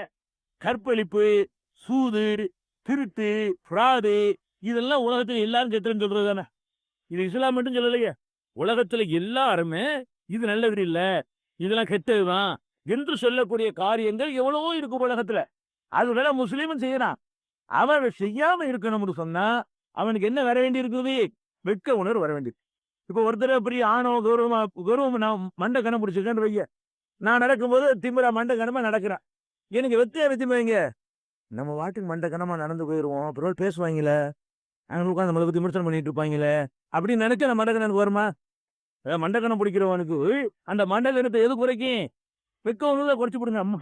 கற்பழிப்பு, சூது, திருட்டு, ஃப்ராடு, இதெல்லாம் உலகத்தில் எல்லாரும் செத்துன்னு சொல்றது தானே. இது இஸ்லாம் மட்டும் சொல்லலையே, உலகத்துல எல்லாருமே இது நல்லது இல்ல, இதெல்லாம் கெட்டதுதான் என்று சொல்லக்கூடிய காரியங்கள் எவ்வளவோ இருக்கும் உலகத்துல. அதுவேளை முஸ்லீமும் செய்யறான். அவன் செய்யாம இருக்கணும்னு சொன்னா அவனுக்கு என்ன வர வேண்டி இருக்குது? வெட்க உணர்வு வர வேண்டியது. இப்ப ஒருத்தர் பெரிய ஆணோ கௌரவம் நான் மண்டை கணம் பிடிச்சிருக்கேன்னு வைங்க. நான் நடக்கும்போது திமிரா மண்டை கனமா நடக்கிறேன். எனக்கு வெத்தையா வெத்தி வைங்க. நம்ம வாட்டுக்கு மண்டை கனமா நடந்து போயிருவோம். அப்புறம் பேசுவாங்களே, அங்க உட்காந்து நம்மளை பத்தி விமர்சனம் பண்ணிட்டு இருப்பாங்களே அப்படின்னு நினைச்சா அந்த மண்டை கணக்கு வருமா? மண்டை கணம் பிடிக்கிறவனுக்கு அந்த மண்டை கணத்தை எது குறைக்கும்? வெக்க ஒண்ணுதான் குறைச்சு விடுங்க. அம்மா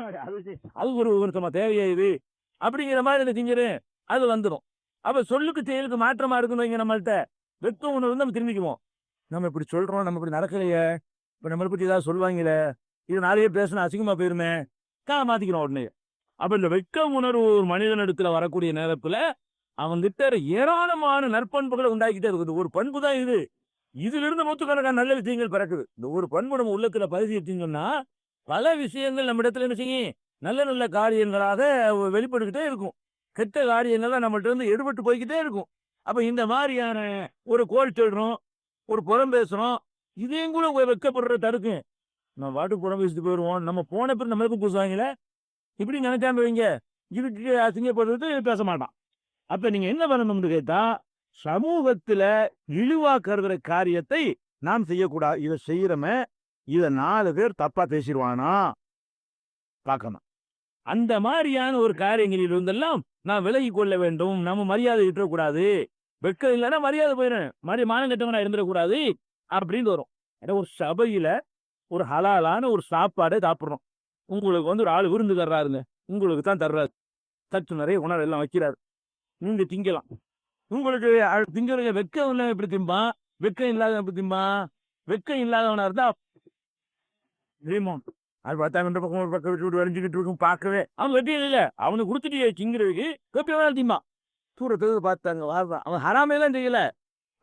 அது ஒரு விமர்சனமா தேவையா இது அப்படிங்கிற மாதிரி என்ன செஞ்சிடும், அது வந்துடும். அப்ப சொல்லுக்கு செயலுக்கு மாற்றமா இருக்குன்னு வைங்க. நம்மள்ட்ட வெக்க உணர்வு நம்ம திரும்பிக்குவோம். நம்ம இப்படி சொல்றோம், நம்ம இப்படி நடக்கலையே, இப்ப நம்மளை பத்தி ஏதாவது சொல்லுவாங்களே, இது நாளையே பேசினா அசிங்கமா போயிருமே, மாத்திக்கிறோம் உடனே. அப்ப இந்த வெக்க உணர்வு ஒரு மனிதனிடத்துல வரக்கூடிய நேரத்துல அவன் கிட்ட ஏராளமான நற்பண்புகளை உண்டாக்கிட்டே இருக்குது. ஒரு பண்பு தான் இது. இதுல இருந்து நூற்றுக்கணக்கான நல்ல விஷயங்கள் பிறக்குது. இந்த ஒரு பண்பு நம்ம உள்ளத்துல பதிச்சின்னு சொன்னா பல விஷயங்கள் நம்ம இடத்துல என்ன செய்யும், நல்ல நல்ல காரியங்களாக வெளிப்பட்டுக்கிட்டே இருக்கும். கெட்ட காரியங்கள்லாம் நம்மள்ட்ட இருந்து எடுபட்டு போய்கிட்டே இருக்கும். அப்ப இந்த மாதிரியான ஒரு கோல் சொல்றோம், ஒரு புறம் பேசுறோம், இதையும் கூட வெக்கப்படுற தடுக்கும். நம்ம வாட்டுக்கு புறம் பேசிட்டு போயிடுவோம். நம்ம போன பிறகு நம்மளுக்கு பூசுவாங்களே, இப்படி நினைச்சாம வைங்க, இதுக்கு அசிங்கப்படுறது பேச மாட்டான். அப்ப நீங்க என்ன பண்ணணும்னு கேட்டா, சமூகத்துல இழிவா கருதுற காரியத்தை நாம் செய்யக்கூடாது. இதை செய்யறமே, இத 4 பேர் தப்பா பேசிடுவானா பார்க்கணும். அந்த மாதிரியான ஒரு காரியங்களில் இருந்தெல்லாம் நான் விலகி கொள்ள வேண்டும். நம்ம மரியாதை விட்டுறக்கூடாது. வெட்கம் இல்லைன்னா மரியாதை போயிடும். மானம் கட்டவனா இருந்துடக்கூடாது அப்படின்னு வரும். ஏன்னா ஒரு சபையில ஒரு ஹலாலான ஒரு சாப்பாடை சாப்பிட்றோம். உங்களுக்கு வந்து ஒரு ஆள் விருந்து தர்றாருங்க, உங்களுக்கு தான் தர்றாரு. தட்டு நிறைய உணவு எல்லாம் வைக்கிறாரு, நீங்க திங்கலாம். உங்களுக்கு திங்கிறத வெக்கம் இல்லை எப்படி திம்பான்? வெக்கம் இல்லாத எப்படி திம்பான்? வெக்கம் இல்லாதவனா இருந்தா அது பார்த்தா பக்கம் ஒரு பக்கம் விட்டு வரைஞ்சிக்கிட்டு இருக்கும். பார்க்கவே அவன் வெட்டியது இல்லை. அவனுக்கு கொடுத்துட்டு திங்கிறதுக்கு வெப்ப வேணாலும் திம்பான். தூரத்துக்கு பார்த்தாங்க வாழ்றான். அவன் ஹராமையெல்லாம் செய்யல,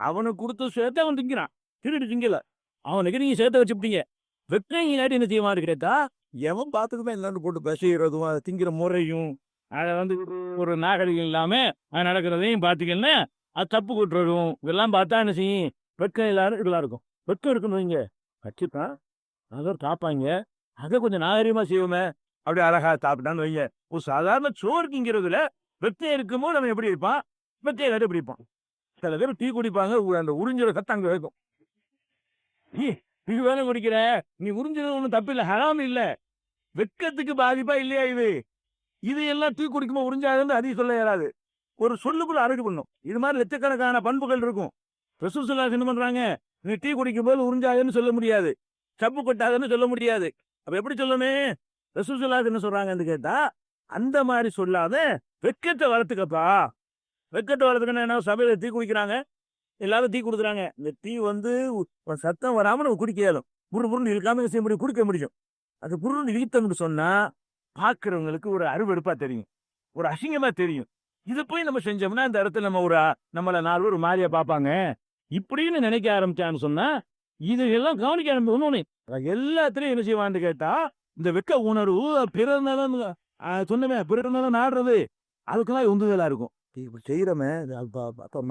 அவனுக்கு கொடுத்து சேர்த்து அவன் திங்கிறான். திருட்டு திங்கல, அவனுக்கு நீங்க சேர்த்த வச்சுட்டீங்க. வெக்கம் இல்லாட்டி என்ன செய்வான்னு கேட்டா, எவன் பார்த்துக்குமே எல்லாரும் போட்டு பேசுகிறதும் அதை திங்கிற முறையும் அதை வந்து ஒரு நாகரிகம் இல்லாம அது நடக்கிறதையும் பார்த்துக்கன்னா அது தப்பு கூட்டுறதும் இதெல்லாம் பார்த்தா என்ன செய்யும், வெக்கம் எல்லாரும் இதெல்லாம் இருக்கும். வெக்கம் இருக்குன்னு வைங்க, வச்சுப்பான் அதெல்லாம் தாப்பாங்க. அதை கொஞ்சம் நாகரிகமா செய்வோமே, அப்படி அழகா சாப்பிட்டான்னு வைங்க. ஒரு சாதாரண சோறு திங்கிறதுல வெத்தையை இருக்கும்போது நம்ம எப்படி இருப்பான், வெத்தையை வேற எப்படி இருப்பான். சில பேர் டீ குடிப்பாங்க, அந்த உறிஞ்சுற சத்தம் அங்க இருக்கும். டீ வேலை குடிக்கிற, நீ உறிஞ்சது ஒன்றும் தப்பு இல்லை, ஹராம் இல்லை. வெக்கத்துக்கு பாதிப்பா இல்லையா இது? இது எல்லாம் டீ குடிக்கும்போது உறிஞ்சாதுன்னு அதிக சொல்ல இயலாது. ஒரு சொல்லுக்குள்ள அரைக்கு பண்ணும். இது மாதிரி லட்சக்கணக்கான பண்புகள் இருக்கும். ரசூல் ஸல்லல்லாஹு அலைஹி வஸல்லம் என்ன பண்றாங்க, நீ டீ குடிக்கும் போது உறிஞ்சாதுன்னு சொல்ல முடியாது, சப்பு கொட்டாதுன்னு சொல்ல முடியாது. அப்ப எப்படி சொல்லணும்? ரசூல் ஸல்லல்லாஹு அலைஹி வஸல்லம் என்ன சொல்றாங்கன்னு கேட்டா, அந்த மாதிரி சொல்லாத வெக்கத்தை வளர்த்துக்கப்பா. வெக்கத்தை வளர்த்துக்கணும். என்ன சபையில டீ குடிக்கிறாங்க, எல்லாரும் டீ கொடுக்குறாங்க. இந்த டீ வந்து சத்தம் வராம நம்ம குடிக்க இயலும். புருன்னு இழுக்காம செய்ய முடியும், குடிக்க முடியும். அது புருன்னு இழுத்தம்னு சொன்னா பார்க்கிறவங்களுக்கு ஒரு அருவெடுப்பா தெரியும், ஒரு அசிங்கமா தெரியும். இதை போய் நம்ம செஞ்சோம்னா இந்த இடத்துல நம்ம நம்மள 4 பேர் ஒரு மாதிரியா பார்ப்பாங்க இப்படின்னு நினைக்க ஆரம்பிச்சான்னு சொன்னா இது எல்லாம் கவனிக்க ஆரம்பிச்சு. எல்லாத்திலையும் என்ன செய்வான்னு கேட்டா, இந்த வெக்க உணர்வு பிறர்னாலும் சொன்னமே பிறர்னாலும் நாடுறது அதுக்கெல்லாம் உந்துதலா இருக்கும். இப்ப செய்யறமே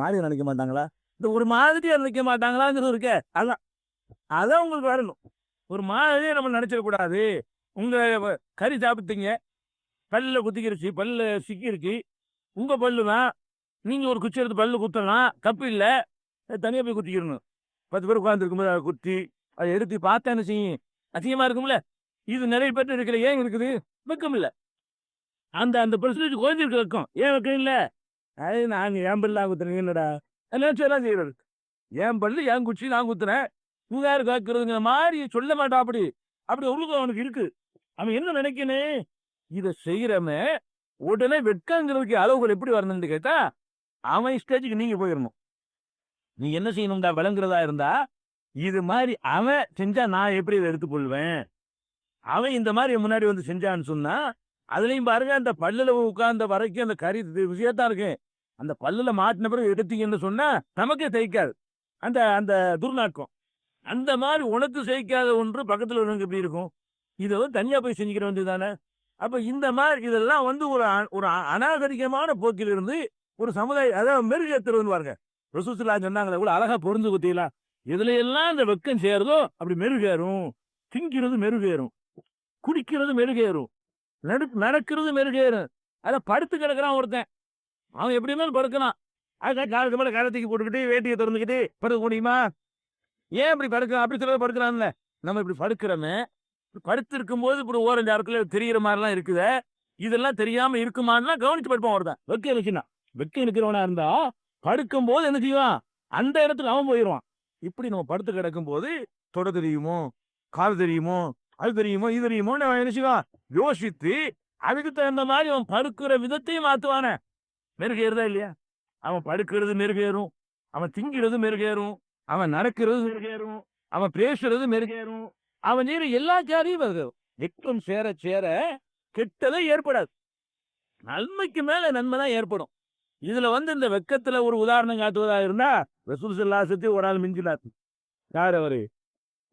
மாதிரி நினைக்க மாட்டாங்களா, இந்த ஒரு மாதிரியா நினைக்க மாட்டாங்களாங்கிறது இருக்க. அதான் உங்களுக்கு வரணும். ஒரு மாதிரியே நம்ம நினைச்சிடக்கூடாது. உங்க கறி சாப்பிட்டீங்க, பல்ல குத்திக்கிருச்சு, பல்ல சிக்கிருச்சு, உங்க பல்லு தான், நீங்க ஒரு குச்சி எடுத்து பல்லு குத்தலாம், தப்பு இல்லை, தனியா போய் குத்திக்கிறணும். 10 பேர் உட்கார்ந்து இருக்கும்போது அதை குத்தி அதை எடுத்து பார்த்தா என்ன செய்யும், அசிங்கமா இருக்கும்ல. இது நிறைய பேர் இருக்கிற ஏன் இருக்குது, வெக்கம் இல்லை. அந்த அந்த பெர்சன்டேஜ் குறைஞ்சிருக்கு வெக்கம். ஏன் வெக்கம் இல்லை? அது நாங்க என் பல்லு நான் குத்துறேன், என்னடா எல்லாம் செய்யறது, என் பல்லு என் குச்சி நான் குத்துறேன், உங்க யாரு காக்குறதுங்கிற மாதிரி சொல்ல மாட்டான். அப்படி அப்படி ஒழுங்கு அவனுக்கு இருக்கு. அவன் என்ன நினைக்கணும், இதை செய்யறமே உடனே வெட்கங்கிறதுக்கு அளவுகள் எப்படி வரணும்னு கேட்டா, அவன் ஸ்டேஜுக்கு நீங்க போயிடணும். நீ என்ன செய்யணும்டா விளங்குறதா இருந்தா, இது மாதிரி அவன் செஞ்சா நான் எப்படி இதை எடுத்துக்கொள்வேன், அவன் இந்த மாதிரி முன்னாடி வந்து செஞ்சான்னு சொன்னா, அதுலயும் பாருங்க அந்த பல்லுல உட்கார்ந்த வரைக்கும் அந்த கறி விஷயத்தான் இருக்கு. அந்த பல்லுல மாட்டின பிறகு எடுத்தீங்கன்னு சொன்னா நமக்கே சகிக்காது அந்த அந்த துர்நாற்றம். அந்த மாதிரி உனக்கு சகிக்காத ஒன்று பக்கத்துல உள்ளவங்க எப்படி இருக்கும், இதை வந்து தனியா போய் செஞ்சுக்கிற வேண்டியது தானே. அப்ப இந்த மாதிரி இதெல்லாம் வந்து ஒரு அநாகரிகமான போக்கில் இருந்து ஒரு சமுதாயம் அதாவது மெருகேற்றுறதுன்னு பாருங்க. ரசூலுல்லாஹி சொன்னாங்களே, கூட அழகா பொருந்து குத்திலாம் இதுல எல்லாம் இந்த வெக்கம் சேருதோ அப்படி மெருகேறும். திங்கிறது மெருகேறும், குடிக்கிறது மெருகேறும், நடக்கிறது மெருகேறும். அத படுத்து கிடக்குறான் ஒருத்தன், அவன் எப்படி இருந்தாலும் படுக்கலாம். அதுக்காக காலத்து மேல காலத்துக்கு போட்டுக்கிட்டு வேட்டியை திறந்துக்கிட்டு படுக்க முடியுமா? ஏன் இப்படி படுக்கலாம்? அப்படி சிலர் படுக்கலாம்ல. நம்ம இப்படி படுக்கிறோமே, படுத்து இருக்கும்போது இப்படி ஓரஞ்சு இடத்துல தெரியிற மாதிரிலாம் இருக்குதே, இதெல்லாம் தெரியாம இருக்குமான்னு கவனிச்சு படுப்பான் ஒருத்தன். வெக்கம் இருக்குன்னா, வெக்கம் இருக்கிறவனா இருந்தா படுக்கும் போது என்ன செய்வான்? அந்த இடத்துக்கு அவன் போயிடுவான். இப்படி நம்ம படுத்து கிடக்கும் போது தொட தெரியுமோ, கால் தெரியுமோ, அது தெரியுமோ, இது தெரியுமோ என்ன செய்வான்? யோசித்து அதுக்கு தகுந்த மாதிரி அவன் படுக்கிற விதத்தையும் மாத்துவானே. மெருகேறுதா இல்லையா? அவன் படுக்கிறது மெருகேறும், அவன் திங்கிறது மெருகேறும், அவன் நடக்கிறது மெருகேறும், அவன் பேசுறது மெருகேறும், அவன் செய்யற எல்லா காரியம் மெருகேறும். வெக்கம் சேர சேர கெட்டதே ஏற்படாது, நன்மைக்கு மேல நன்மை தான் ஏற்படும். இதுல இந்த வெக்கத்துல ஒரு உதாரணம் காட்டுவதா இருந்தா ரசூல் ஸல்லல்லாஹு அலைஹி வஸல்லம் ஒரு ஆள் மிஞ்சினார். யார் அவரு?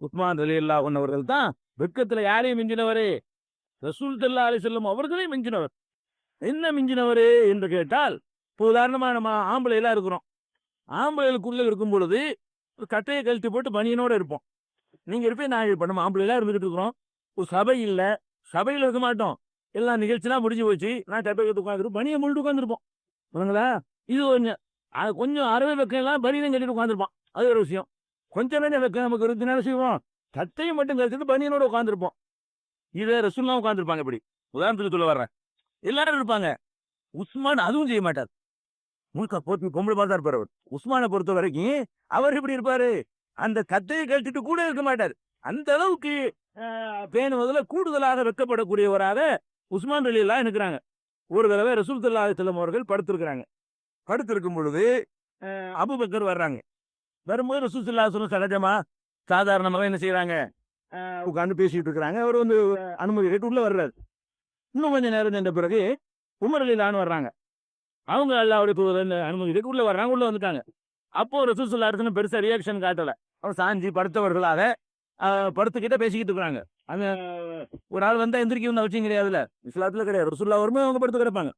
உஸ்மான் ரலியல்லாஹு அன்ஹு அவர்கள் தான் வெக்கத்துல யாரையும் மிஞ்சினவரு? ரசூல் ஸல்லல்லாஹு அலைஹி வஸல்லம் அவர்களையும் மிஞ்சினவர். என்ன மிஞ்சினவரு என்று கேட்டால், இப்போ உதாரணமா நம்ம ஆம்பளை எல்லாம் இருக்கிறோம். ஆம்பளைகளுக்குள்ள இருக்கும் பொழுது ஒரு கட்டையை கழட்டி போட்டு பனியனோட இருப்போம். நீங்க இருப்பே, நான் இருப்பேன். நம்ம ஆம்பளை எல்லாம் இருந்துகிட்டு இருக்கிறோம். ஒரு சபை இல்ல, சபையில் இருக்க மாட்டோம். எல்லா நிகழ்ச்சிலாம் முடிஞ்சு போச்சு, நான் டப்பை உட்காந்துருப்போம், பனியை முழுட்டு உட்காந்துருப்போம். புரியுங்களா? இது கொஞ்சம் அறவை வெக்கம் எல்லாம் பனியனும் கட்டிட்டு உட்காந்துருப்பான், அது ஒரு விஷயம். கொஞ்சம் நேரம் வெக்கம் நமக்கு இருந்து என்ன செய்வோம்? கட்டையை மட்டும் கழிச்சிட்டு பனியனோட உட்காந்துருப்போம். இதே ரசூல்லாம் உட்காந்துருப்பாங்க. இப்படி உதாரணத்துக்கு சொல்ல வர்றேன், எல்லாரும் இருப்பாங்க. உஸ்மான் அதுவும் செய்ய மாட்டார், முழுக்க போட்டு பொம்பளை பார்த்தா இருப்பார் அவர். உஸ்மானை பொறுத்த வரைக்கும் அவர் எப்படி இருப்பாரு? அந்த கத்தையை கழிச்சிட்டு கூட இருக்க மாட்டார். அந்த அளவுக்கு பேணுவதில் கூடுதலாக வெக்கப்படக்கூடியவராக உஸ்மான் ரலியல்லாஹு இருக்கிறாங்க. ஒரு தடவை ரசூல் ஸல்லல்லாஹு அலைஹி வஸல்லம் அவர்கள் படுத்திருக்கிறாங்க. படுத்திருக்கும் பொழுது அபூபக்கர் வர்றாங்க. வரும்போது ரசூல் ஸல்லல்லாஹு அலைஹி வஸல்லம் சகஜமா சாதாரணமாக என்ன செய்யறாங்க? உட்காந்து பேசிட்டு இருக்கிறாங்க. அவர் அனுமதி கேட்டு உள்ள வர்றாரு. இன்னும் கொஞ்சம் நேரம் சென்ற பிறகு உமர் ரலியல்லாஹு வர்றாங்க. அவங்க அல்லாஹ்வுடைய அனுமதி கேட்டு உள்ள வர்றாங்க. உள்ள வந்துட்டாங்க. அப்போ ரசூல் ஸல்லல்லாஹு அலைஹி வஸல்லம் பெருசா ரியாக்ஷன் காட்டல. அவர் சாஞ்சி படுத்தவர்களாக படுத்துக்கிட்ட பேசிக்கிட்டு இருக்கிறாங்க. ஒரு ஆள் வந்தா எந்திரிக்க அவசியம் கிடையாதுல்ல, இஸ்லாத்துல கிடையாது. ரசூலுல்லாஹ் வரும்போது அவங்க படுத்து கிடப்பாங்க.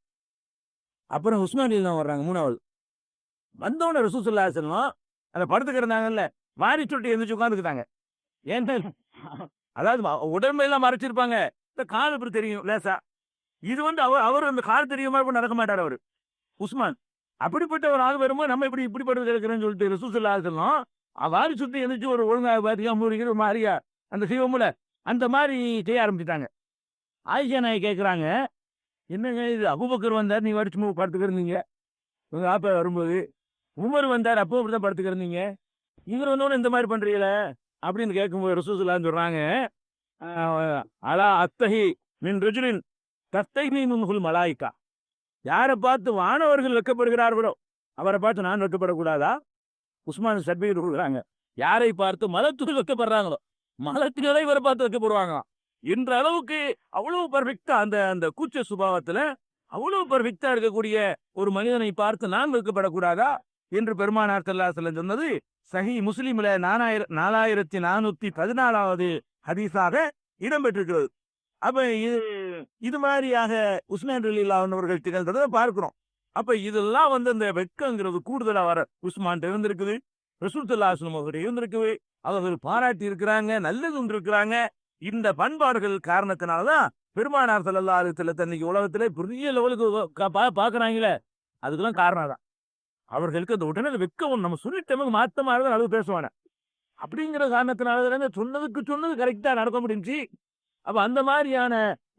அப்புறம் உஸ்மான் ரலியல்லாஹு வர்றாங்க மூணாவது. வந்தவன ரசூல் ஸல்லல்லாஹு அலைஹி வஸல்லம் அந்த படுத்து கிடந்தாங்கல்ல, வாரி சுட்டி எந்திரிச்சு உட்காந்துக்கிட்டாங்க. ஏன்டா, அதாவது உடம்பெல்லாம் மறைச்சிருப்பாங்க, இந்த கால் இப்படி தெரியும் லேசா. இது அவர் அந்த கால் தெரியுமா நடக்க மாட்டார் அவரு உஸ்மான். அப்படிப்பட்ட ஒரு ஆள் வரும்போது நம்ம இப்படி படுத்து கிடக்கிறேன்னு சொல்லிட்டு ரசூல் ஸல்லல்லாஹு அலைஹி வஸல்லம் வாரி சுத்தி எந்திரிச்சு ஒரு ஒழுங்காக பாத்தியா மூடிக்கிற மாதிரியா அந்த சிவமுல அந்த மாதிரி செய்ய ஆரம்பிச்சுட்டாங்க. ஆயிஷா நாய் கேட்குறாங்க, என்னங்க இது, அபூபக்கர் வந்தார், நீ வடிச்சு படுத்துக்கிறீங்க. உங்க ஆப்பா வரும்போது உமர் வந்தார், அப்போ இப்படிதான் படுத்துக்கிறீங்க, இவர் வந்தோன்னு இந்த மாதிரி பண்றீங்களே அப்படின்னு கேட்கும்போது ரசூல் ஸல்லல்லாஹு அலைஹி வஸல்லம் சொல்றாங்க, அலா அத்தஹி மின் ரஜுலின் தஸ்தஹி மின்ஹுல் மலாயிகா. யாரை பார்த்து வானவர்கள் வெட்கப்படுகிறார்களோ அவரை பார்த்து நான் வெட்கப்படக்கூடாதா? உஸ்மான் சர்டிபிகேட் கொடுக்குறாங்க. யாரை பார்த்து மலத்துகள் வெட்கப்படுறாங்களோ மலத்தினரை இவரை பார்த்து வைக்கப்படுவாங்க என்ற அளவுக்கு அவ்வளவு பர்ஃபெக்டா அந்த கூச்ச சுபாவத்துல அவ்வளவு பர்ஃபெக்டா இருக்கக்கூடிய ஒரு மனிதனை பார்த்து நான் வைக்கப்படக்கூடாதா என்று பெருமானார் ஸல்லல்லாஹு அலைஹி வஸல்லம் சொன்னது சஹீ முஸ்லிம்ல 4414வது ஹதீஸாக இடம்பெற்றிருக்கிறது. அப்ப இது மாதிரியாக உஸ்மான் ரலியல்லாஹு அன்ஹு அவர்கள் திகழ்ந்ததை பார்க்கிறோம். அப்ப இதெல்லாம் இந்த வெட்கங்கிறது கூடுதலா வர உஸ்மான் இருந்திருக்குது, ரசூல் ஸல்லல்லாஹு அலைஹி வஸல்லம் அவர்கள் இருந்திருக்குது, அவர்கள் பாராட்டி இருக்கிறாங்க, நல்லது இருக்கிறாங்க. இந்த பண்பாடுகள் காரணத்தினாலதான் பெருமானார் ஸல்லல்லாஹு அலைஹி வஸல்லம் இன்னைக்கு உலகத்திலே பெரிய லெவலுக்கு பாக்குறாங்களே, அதுக்கெல்லாம் காரணம் தான். அவர்களுக்கு அந்த உடனே வெட்கம் நம்ம சொல்லிட்டோம் மாத்தமாக அளவு பேசுவானே அப்படிங்கிற காரணத்தினால சொன்னது கரெக்டா நடக்க முடிஞ்சு. அப்ப அந்த மாதிரியான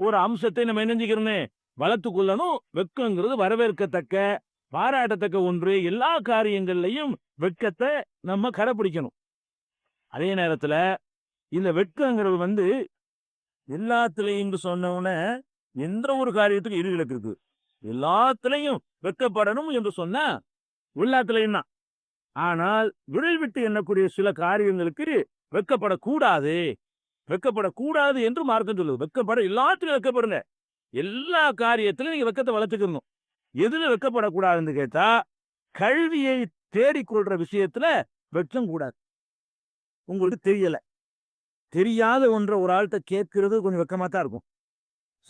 ஒரு அம்சத்தை நம்ம என்ன செஞ்சுக்கிறோன்னு வளர்த்து கொள்ளணும். வெட்கங்கிறது வரவேற்கத்தக்க பாராட்டத்தக்க ஒன்று. எல்லா காரியங்கள்லையும் வெட்கத்தை நம்ம கடைபிடிக்கணும். அதே நேரத்துல இந்த வெட்கங்கிறது எல்லாத்துலயும் சொன்னவுடனே எந்த ஒரு காரியத்துக்கும் இருவிலக்கு இருக்கு. எல்லாத்துலயும் வெட்கப்படணும் என்று சொன்னா எல்லாத்துலயும் தான். ஆனால் விரல் விட்டு எண்ணக்கூடிய சில காரியங்களுக்கு வெட்கப்படக்கூடாது என்று மார்க்கம் சொல்லுது. வெட்கப்பட எல்லாத்துலயும் வெட்கப்படுங்க, எல்லா காரியத்திலும் நீங்க வெட்கத்தை வளர்த்துக்கணும். எதுல வெட்கப்படக்கூடாதுன்னு கேட்டா, கல்வியை தேடிக்கொள்ற விஷயத்துல வெட்கம் கூடாது. உங்களுக்கு தெரியாத ஒன்றை ஒரு ஆள்கிட்ட கேட்கறது கொஞ்சம் வெக்கமா தான் இருக்கும்.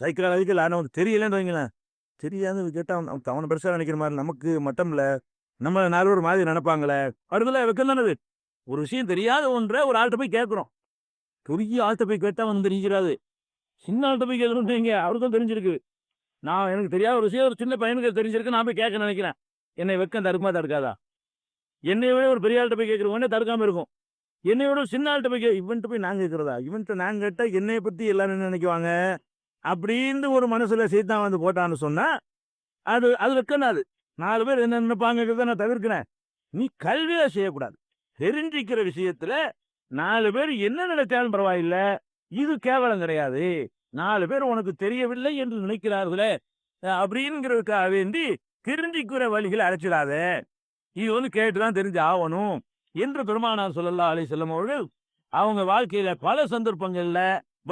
சைக்காலஜிக்கல் ஆனவங்க தெரியலன்னு வைங்களேன், தெரியாது கேட்டா அவனை பெருசா நினைக்கிற மாதிரி நமக்கு மட்டும் இல்ல, நம்ம 4 ஒரு மாதிரி நினைப்பாங்களே, அடுத்தல வெக்கம் தானது. ஒரு விஷயம் தெரியாத ஒன்றை ஒரு ஆள்கிட்ட போய் கேட்குறோம். பெரிய ஆள்கிட்ட போய் கேட்டா வந்து தெரிஞ்சிடாது. சின்ன ஆள்கிட்ட போய் கேட்கணும்னு அவருக்கும் தெரிஞ்சிருக்கு. நான் எனக்கு தெரியாத ஒரு விஷயம் ஒரு சின்ன பையனுக்கு தெரிஞ்சிருக்கு. நான் போய் கேட்க நினைக்கிறேன். என்னை வெக்கம் தடுக்குமா தடுக்காதா? என்னை விட ஒரு பெரிய ஆள்கிட்ட போய் கேட்குறவங்க தடுக்காம இருக்கும். என்னை விட ஒரு சின்ன ஆள்கிட்ட போய் இவன்கிட்ட போய் நான் கேட்கறதா? இவன்கிட்ட நான் கேட்டா என்னைய பத்தி எல்லாரும் என்ன நினைக்குவாங்க? அப்படின்னு ஒரு மனசுல சைத்தான் வந்து போட்டான்னு சொன்னா, அது அது வெக்கம் தான் அது. 4 பேர் என்ன நினைப்பாங்கிறத நான் தவிர்க்கிறேன். நீ கல்வியா செய்யக்கூடாது. தெரிஞ்சிக்கிற விஷயத்துல 4 பேர் என்ன நினைச்சாலும் பரவாயில்ல. இது கேவலம் கிடையாது. 4 பேர் உனக்கு தெரியவில்லை என்று நினைக்கிறார்களே அப்படிங்கிறதுக்காக வேண்டி தெரிஞ்சிக்கிற வழிகளை அழைச்சிடாத. இது வந்து கேட்டுதான் தெரிஞ்சு ஆகணும் என்று பெருமானார் ஸல்லல்லாஹு அலைஹி வஸல்லம் அவர்கள் அவங்க வாழ்க்கையில பல சந்தர்ப்பங்கள்ல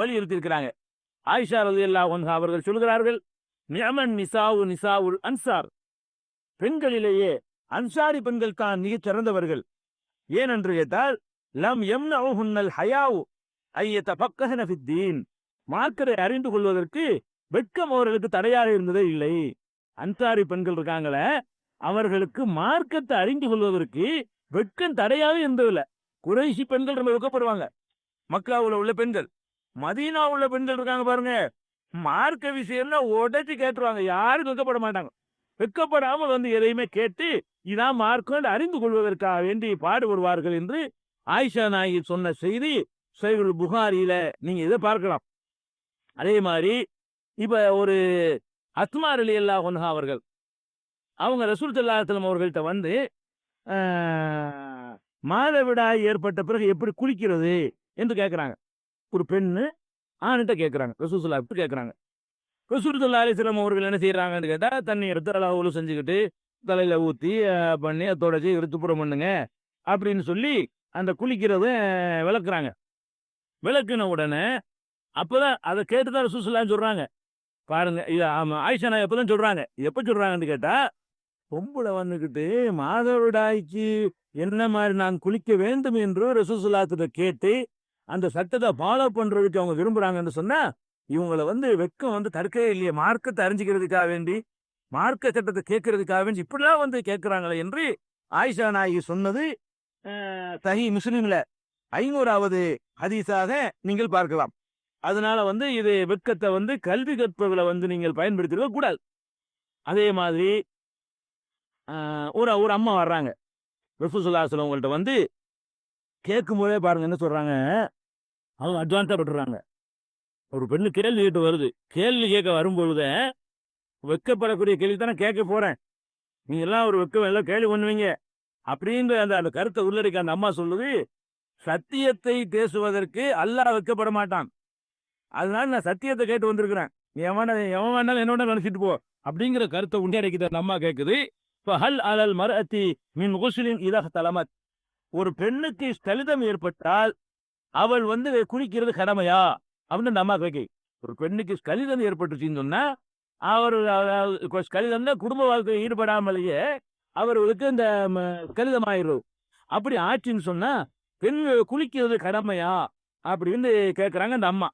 வலியுறுத்தி இருக்கிறாங்க. ஆயிஷா ரலியல்லாஹு அன்ஹா அவர்கள் சொல்கிறார்கள், நிஅமன் நிசாவுல் அன்சார். பெண்களிலேயே அன்சாரி பெண்கள் தான் மிகச் சிறந்தவர்கள். ஏனென்று கேட்டால், லம் யம்னஉஹுன்னல் ஹயாஉ ஐயதஃபக்கஹன ஃபித்தீன். மார்க்கத்தை அறிந்து கொள்வதற்கு வெட்கம் அவர்களுக்கு தடையாக இருந்ததே இல்லை. அன்சாரி பெண்கள் இருக்காங்களே, அவர்களுக்கு மார்க்கத்தை அறிந்து கொள்வதற்கு வெட்கம் தடையாக இருந்ததில்லை. குறைஷி பெண்கள் ரொம்ப வெட்கப்படுவாங்க. மக்காவுல உள்ள பெண்கள், மதீனா உள்ள பெண்கள் இருக்காங்க பாருங்க, மார்க்க விஷயம்னா உடச்சி கேட்டுருவாங்க. யாரும் வெட்கப்பட மாட்டாங்க. வெட்கப்படாமல் வந்து எதையுமே கேட்டு இதான் மார்க்கம் அறிந்து கொள்வதற்காக வேண்டி பாடுபடுவார்கள் என்று ஆயிஷா நாயகி சொன்ன செய்தி சஹீஹுல் புகாரியில நீங்க இதை பார்க்கலாம். அதே மாதிரி இப்ப ஒரு அஸ்மா ரலியல்லாஹு அன்ஹா அவர்கள், அவங்க ரசூல் ஸல்லல்லாஹு அலைஹி வஸல்லம் அவர்கள்ட்ட வந்து மாதவிடாய் ஏற்பட்ட பிறகு எப்படி குளிக்கிறது என்று கேட்கிறாங்க. ஒரு பெண்ணு ஆணுகிட்ட கேட்கிறாங்க. ரசூல் ஸல்லல்லாஹு அலைஹி வஸல்லம் கேட்கிறாங்க. ரசூல் ஸல்லல்லாஹு அலைஹி வஸல்லம் அவர்கள் என்ன செய்யறாங்கன்னு கேட்டா, தண்ணி எடுத்து அல்லாஹ்வுல செஞ்சுக்கிட்டு தலையில ஊத்தி பண்ணி தொடச்சி எடுத்துப்புறம் பண்ணுங்க அப்படின்னு சொல்லி அந்த குளிக்கிறத விளக்குறாங்க. விளக்குன உடனே அப்பதான் அதை கேட்டுதான் ரசூல் ஸல்லல்லாஹு அலைஹி வஸல்லம் சொல்றாங்க. பாருங்க, இது ஆயிஷா நாயகி எப்பதான் சொல்றாங்க. எப்ப சொல்றாங்கன்னு கேட்டா, பொம்பளை வந்துகிட்டு மாதவிடாய்க்கு என்ன மாதிரி நான் குளிக்க வேண்டும் என்று ரசூல் ஸல்லல்லாஹு அலைஹி வஸல்லம் கேட்டு அந்த சட்டத்தை ஃபாலோ பண்றதுக்கு அவங்க விரும்புறாங்கன்னு சொன்னா, இவங்களை வந்து வெக்கம் வந்து தடுக்கவே இல்லையே. மார்க்கத்தை அறிஞ்சிக்கிறதுக்காக வேண்டி, மார்க்க சட்டத்தை கேட்கறதுக்காக வேண்டி இப்படிலாம் வந்து கேட்கிறாங்களே என்று ஆயிஷா நாயகி சொன்னது சஹீஹ் முஸ்லிம்ல 500வது ஹதீஸாக நீங்கள் பார்க்கலாம். அதனால வந்து இது வெட்கத்தை வந்து கல்வி கற்பதில் வந்து நீங்கள் பயன்படுத்திட கூடாது. அதே மாதிரி ஒரு அம்மா வர்றாங்க ரசூல் ஸல்லல்லாஹு அலைஹி வஸல்லம் உங்கள்கிட்ட வந்து கேட்கும் போதே பாருங்க என்ன சொல்றாங்க, அவங்க அட்வான்ஸா பட்டுறாங்க. ஒரு பெண்ணு கேள்வி கேட்டு வருது. கேள்வி கேட்க வரும்பொழுதே வெட்கப்படக்கூடிய கேள்வி தானே கேட்க போறேன், நீங்க எல்லாம் ஒரு வெக்கம் எல்லாம் கேள்வி பண்ணுவீங்க அப்படின்ற அந்த கருத்தை உள்ளடக்கி அந்த அம்மா சொல்லுது, சத்தியத்தை பேசுவதற்கு அல்லாஹ் வெட்கப்பட மாட்டான். அதனால நான் சத்தியத்தை கேட்டு வந்திருக்கிறேன். எவன் வேணாலும் என்னோட நினைச்சிட்டு போ அப்படிங்கிற கருத்தை உண்டியடைக்கிட்ட அந்த அம்மா கேட்குது. ஃபஹல் அலல் மர்அத்தி மின் குஸ்லின் இதா தலமத். ஒரு பெண்ணுக்கு ஸ்தலிதம் ஏற்பட்டால் அவள் வந்து குளிக்கிறது கடமையா அப்படின்னு அந்த அம்மா கேட்க. ஒரு பெண்ணுக்கு ஸ்கலிதம் ஏற்பட்டுச்சுன்னு சொன்னா, அவர் ஸ்கலிதம்னா குடும்ப வாழ்க்கையில் ஈடுபடாமலேயே அவர்களுக்கு இந்த ஸ்கலிதம் ஆயிரும். அப்படி ஆச்சுன்னு சொன்னா பெண் குளிக்கிறது கடமையா அப்படின்னு கேட்கறாங்க அந்த அம்மா.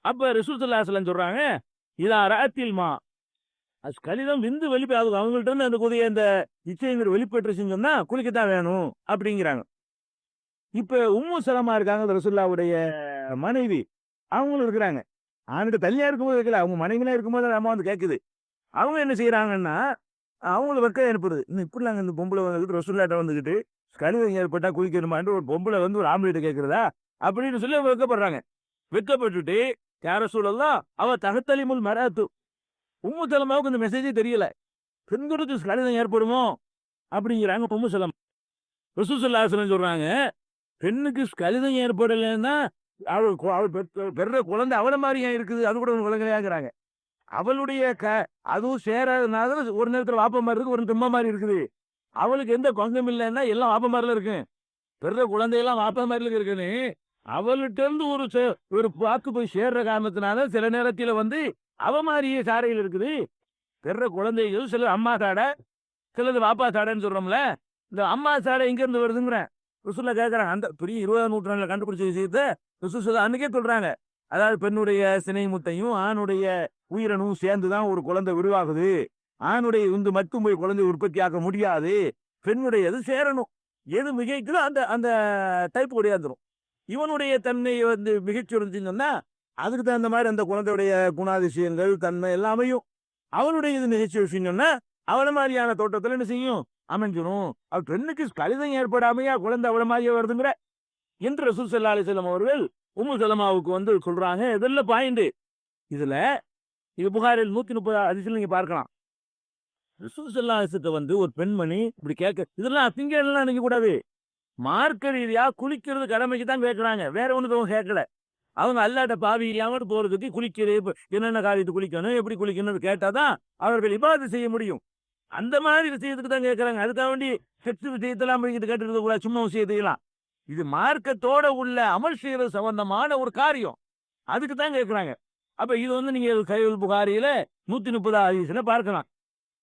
அப்ப ரசூல் ஸல்லல்லாஹு அலைஹி வஸல்லம் சொல்றாங்க, இதா ரஅத்தில் மா, ஸ்கலிதம் விந்து வெளிப்பாடு அவங்கள்ட்ட இருந்து அந்த கூடிய இந்த இச்சைங்கிற வெளிப்பட்டுச்சுன்னு சொன்னா குளிக்கத்தான் வேணும் அப்படிங்கிறாங்க. இப்ப உம்மு சலமா இருக்காங்க ரசூலுல்லாஹ்வுடைய மனைவி, அவங்களும் இருக்கிறாங்க. ஆணுக்கு தனியா இருக்கும்போது இருக்கல, அவங்க மனைவிலாம் இருக்கும்போது அம்மா வந்து கேட்குது. அவங்க என்ன செய்யறாங்கன்னா, அவங்களுக்கு வெக்கம் ஏற்படுது. இன்னும் இப்படிலாங்க இந்த பொம்பளை வந்துக்கிட்டு ரசூலுல்லாஹ்ட்ட வந்துக்கிட்டு ஸ்கலிதம் ஏற்பட்டா குளிக்கணுமான்னு ஒரு பொம்பளை வந்து ஒரு ஆம்பளைட்ட கேட்கிறதா அப்படின்னு சொல்லி வெக்கப்படுறாங்க. வெக்கப்பட்டுட்டு யா ரசூலல்லாஹ் அவ தகத்தலிமுல் மராத்து, உம்மு சலமாவுக்கு இந்த மெசேஜே தெரியல, பெண்களுக்கு ஸ்கலிதம் ஏற்படுமோ அப்படிங்கிறாங்க உம்மு சலம். ரசூல் ஸல்லல்லாஹு அலைஹி வஸல்லம் சொல்றாங்க, பெண்ணுக்கு ஸ்கலிதம் ஏற்படலைன்னா அவள் பெற குழந்தை அவளை மாதிரி ஏன் இருக்குது, அது கூட குழந்தையாங்கிறாங்க. அவளுடைய அதுவும் சேராதனால ஒரு நேரத்தில் வாப்ப மாதிரி இருக்கு, ஒரு திம்ம மாதிரி இருக்குது. அவளுக்கு எந்த குழந்தையும் இல்லைன்னா எல்லாம் வாப்ப மாதிரில இருக்கு. பெற குழந்தையெல்லாம் வாப்ப மாதிரி இருக்குன்னு அவள்கிட்ட இருந்து ஒரு வாக்கு போய் சேர்ற காரணத்தினால சில நேரத்தில் வந்து அவ மாதிரியே சாரையில் இருக்குது. பெற குழந்தைகள் சில அம்மா சாடை, சிலது வாப்பா சாடைன்னு சொல்றோம்ல, இந்த அம்மா சாடை எங்க இருந்து வருதுங்கிறேன். ரசூலுல்லாஹ் கேட்கறாங்க. அந்த பெரிய 20ஆம் நூற்றாண்டுல கண்டுபிடிச்ச விஷயத்தை ரசூல் அன்னைக்கே சொல்றாங்க. அதாவது பெண்ணுடைய சினை முட்டையும் ஆணுடைய உயிரணும் சேர்ந்துதான் ஒரு குழந்தை உருவாகுது. ஆணுடைய மட்டும் போய் குழந்தை உற்பத்தி ஆக்க முடியாது, பெண்ணுடைய இது சேரணும். எது மிகைக்குதோ அந்த அந்த டைப் ஒடியாந்துரும். இவனுடைய தன்மை வந்து மிகைச்சுருந்துன்னு சொன்னா அதுக்கு தகுந்த மாதிரி அந்த குழந்தையுடைய குணாதிசயங்கள் தன்மை எல்லாமையும் அவனுடைய இது நிகழ்ச்சி விஷயம் சொன்னா அவன மாதிரியான தோட்டத்துல என்ன செய்யும் அமைஞ்சிரும். அவர் பெண்ணுக்கு கலிதம் ஏற்படாமையா குழந்தை அவள மாதிரியே வருதுங்கிற என்று ரசூல் ஸல்லல்லாஹு அலைஹி வஸல்லம் அவர்கள் உம்மு சலமாவுக்கு வந்து சொல்றாங்க. இதெல்லாம் பாயிண்ட். இதுல இது புகாரில் 130 ஹதீஸ்ல நீங்க பார்க்கலாம். ரசூல் ஸல்லல்லாஹு அலைஹி வஸல்லம் வந்து ஒரு பெண்மணி இப்படி கேட்க இதெல்லாம் அசிங்கம்லாம் நினைக்க கூடாது. மார்க்க ரீதியா குளிக்கிறது கடமைக்கு தான் கேட்கறாங்க, வேற ஒண்ணுக்கும் கேட்கல. அவங்க அல்லாட்ட பாவி இல்லாமல் போறதுக்கு குளிக்கிறது என்னென்ன காரியத்தை குளிக்கணும் எப்படி குளிக்கணும்னு கேட்டாதான் அவர்கள் இபாதத் செய்ய முடியும். அந்த மாதிரி விஷயத்துக்கு தான் கேட்கறாங்க. அதுக்காக வேண்டி செக்ஸ் விஷயத்தெல்லாம் போய்கிட்டு கேட்டுருக்க கூடாது, சும்மா விஷயத்தையெல்லாம். இது மார்க்கத்தோட உள்ள அமல் செய்யறது சம்பந்தமான ஒரு காரியம், அதுக்கு தான் கேட்கறாங்க. அப்ப இது வந்து நீங்க சஹீஹுல் புகாரியில 130 ஹதீஸ்ல பார்க்கலாம்.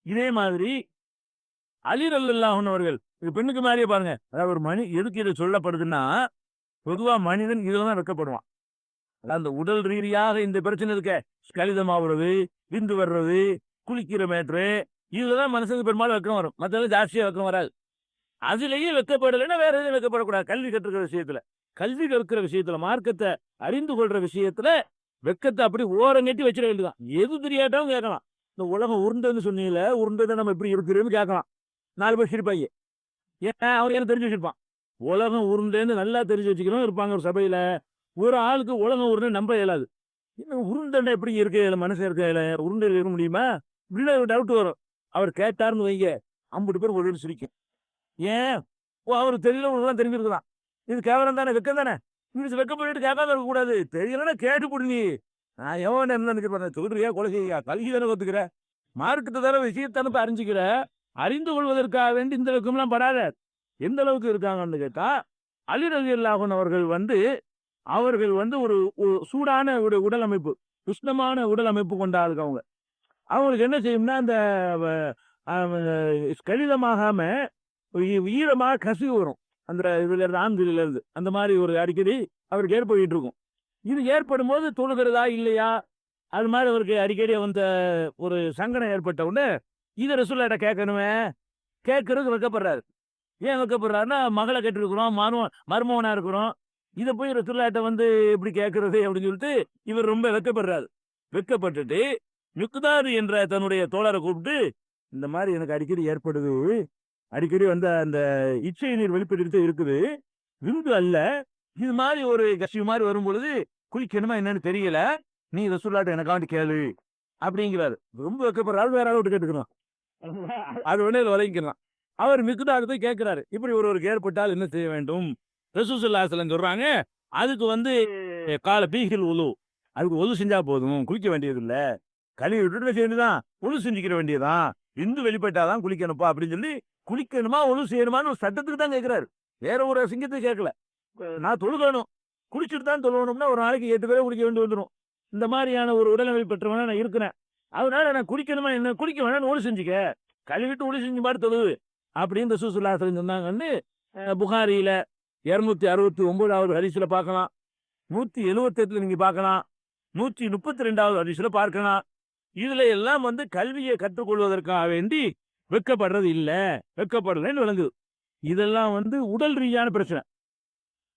இதே மாதிரி அலி ரலியல்லாஹு அன்ஹு அவர்கள் இது பெண்ணுக்கு மாதிரியே பாருங்க. அதாவது ஒரு மணி எதுக்கு இது சொல்லப்படுதுன்னா பொதுவா மனிதன் இதுல தான் வெட்கப்படுவான். அந்த உடல் ரீதியாக இந்த பிரச்சனை இருக்க கலிதமாகிறது, விந்து வர்றது, குளிக்கிற மேட்ரு, இதுலதான் மனுஷனுக்கு பெரும்பாலும் வெக்கம் வரும். மற்றெல்லாம் ஜாஸ்தியா வெக்கம் வராது. அதுலயே வெக்கப்படலைன்னா வேற எதுவும் வெக்கப்படக்கூடாது. கல்வி கற்றுக்கிற விஷயத்துல, கல்வி கற்கிற விஷயத்துல, மார்க்கத்தை அறிந்து கொள்ற விஷயத்துல வெக்கத்தை அப்படி ஓரங்கட்டி வச்சிட வேண்டியதான். எது தெரியாட்டாவும் கேட்கலாம். இந்த உலகம் உருண்டன்னு சொன்னீங்கல்ல, உருண்டதை நம்ம எப்படி இருக்கிறோம்னு கேட்கலாம். 4 பேர் சிரிப்பாங்க. ஏன் அவர் என்ன தெரிஞ்சு வச்சிருப்பான். உலகம் உருண்டேன்னு நல்லா தெரிஞ்சு வச்சுக்கிறோம் இருப்பாங்க ஒரு சபையில. ஒரு ஆளுக்கு உலகம் உருண்டை நம்ப இயலாது. இன்னும் உருண்டை எப்படி இருக்கு மனுஷன் இருக்க உருண்டை இருக்க முடியுமா இப்படின்னு ஒரு டவுட் வரும். அவர் கேட்டாருன்னு வைங்க 50 பேர் ஒரு சிரிக்கும். ஏன் அவருக்கு தெரியல உனக்கு தெரிஞ்சிருக்கலாம். இது கேவலம் தானே, வெக்கம் தானே. இது வெக்க போயிட்டு கேட்காம இருக்கக்கூடாது. தெரியலன்னா கேட்டு போடு. நீ நான் எவன் என்ன நினைக்கிறேன் சொல்றியா கொலை செய்யா கல்வி தானே ஒத்துக்கிற மார்க்கத்தை தானே விஷயத்தானே அறிஞ்சுக்கிற. அறிந்து கொள்வதற்காக வேண்டி இந்த வெக்கம்லாம் படாத. எந்த அளவுக்கு இருக்காங்கன்னு கேட்டா அலி ரலியல்லாஹு அன்ஹு அவர்கள் வந்து ஒரு சூடான உடல் அமைப்பு, உஷ்ணமான உடல் அமைப்பு கொண்ட ஆளுங்க. அவங்களுக்கு என்ன செய்யும்னா அந்த கடிதமாகாம ஈரமாக கசிவு வரும். அந்த இதுல இருந்து ஆண்களில இருந்து அந்த மாதிரி ஒரு அடிக்கடி அவருக்கு ஏற்பட்டு இருக்கும். இது ஏற்படும் போது தொழுகிறதா இல்லையா அது மாதிரி அவருக்கு அடிக்கடி அந்த ஒரு சங்கடம் ஏற்பட்ட உடனே இதை ரசூலுல்லாஹ்ட்ட கேட்கணுமே, கேட்கறதுக்கு வைக்கப்படுறாரு. ஏன் வைக்கப்படுறாருன்னா மகளை கேட்டிருக்கிறோம், மருமகனா இருக்கிறோம், இதை போய் ரசூலுல்லாஹ்ட்ட வந்து எப்படி கேட்கறது அப்படின்னு சொல்லிட்டு இவர் ரொம்ப வெக்கப்படுறாரு. வெக்கப்பட்டுட்டு மிக்தார் என்ற தன்னுடைய தோழரை கூப்பிட்டு இந்த மாதிரி எனக்கு அடிக்கடி ஏற்படுது, அடிக்கடி வந்து அந்த இச்சை நீர் வெளிப்பட்டு இருக்குது, விந்து அல்ல, இது மாதிரி ஒரு கஷ்டம் மாதிரி வரும் பொழுது குளிக்கணுமா என்னன்னு தெரியல, நீ ரசூலுல்லாஹ்ட்ட எனக்காண்டி கேளு அப்படிங்கிறாரு. ரொம்ப வெக்கப்படுறாரு. வேற ஆளு கேட்டுக்கணும் அது உடனே வளைக்கிறான். அவர் மிக்தார் கேட்கிறாரு இப்படி ஒருவருக்கு ஏற்பட்டால் என்ன செய்ய வேண்டும். ரசூல் ஸல்லல்லாஹு அலைஹி வஸல்லம் சொல்றாங்க அதுக்கு வந்து கால பீஹில் உலு, அதுக்கு ஒது செஞ்சா போதும், குளிக்க வேண்டியது இல்ல, கழுவி விட்டுட்டு வேண்டியதுதான், ஒழு செஞ்சுக்கிற வேண்டியதான், விந்து வெளிப்பட்டாதான் குளிக்கணும்ப்பா அப்படின்னு சொல்லி குளிக்கணுமா ஒழு செய்யணுமான்னு ஒரு சட்டத்துக்கு தான் கேட்கிறாரு. வேற ஒரு சிங்கத்தை கேட்கல. நான் தொழுகணும், குளிச்சுட்டு தான் தொழுகணும்னா ஒரு நாளைக்கு 8 பேரை குளிக்க வேண்டி வந்துடும். இந்த மாதிரியான ஒரு உடல்நிலை பெற்றவனா நான் இருக்கிறேன், அதனால நான் குளிக்கணுமா என்ன குளிக்க வேணாம் ஒழு செஞ்சுக்க, கழுவிட்டு ஒழு செஞ்சு மாதிரி தொழுவு அப்படின்னு ரசூல் ஸல்லல்லாஹு அலைஹி வஸல்லம் சொன்னாங்கன்னு புகாரியில 269வது ஹதீஸ்ல பார்க்கலாம், 178 நீங்க பார்க்கலாம், 132வது ஹதீஸ்ல பார்க்கலாம். இதுல எல்லாம் வந்து கல்வியை கற்றுக்கொள்வதற்காக வேண்டி வெக்கப்படுறது இல்ல, வெக்கப்படுறதுன்னு விளங்குது. இதெல்லாம் வந்து உடல் ரீதியான பிரச்சனை.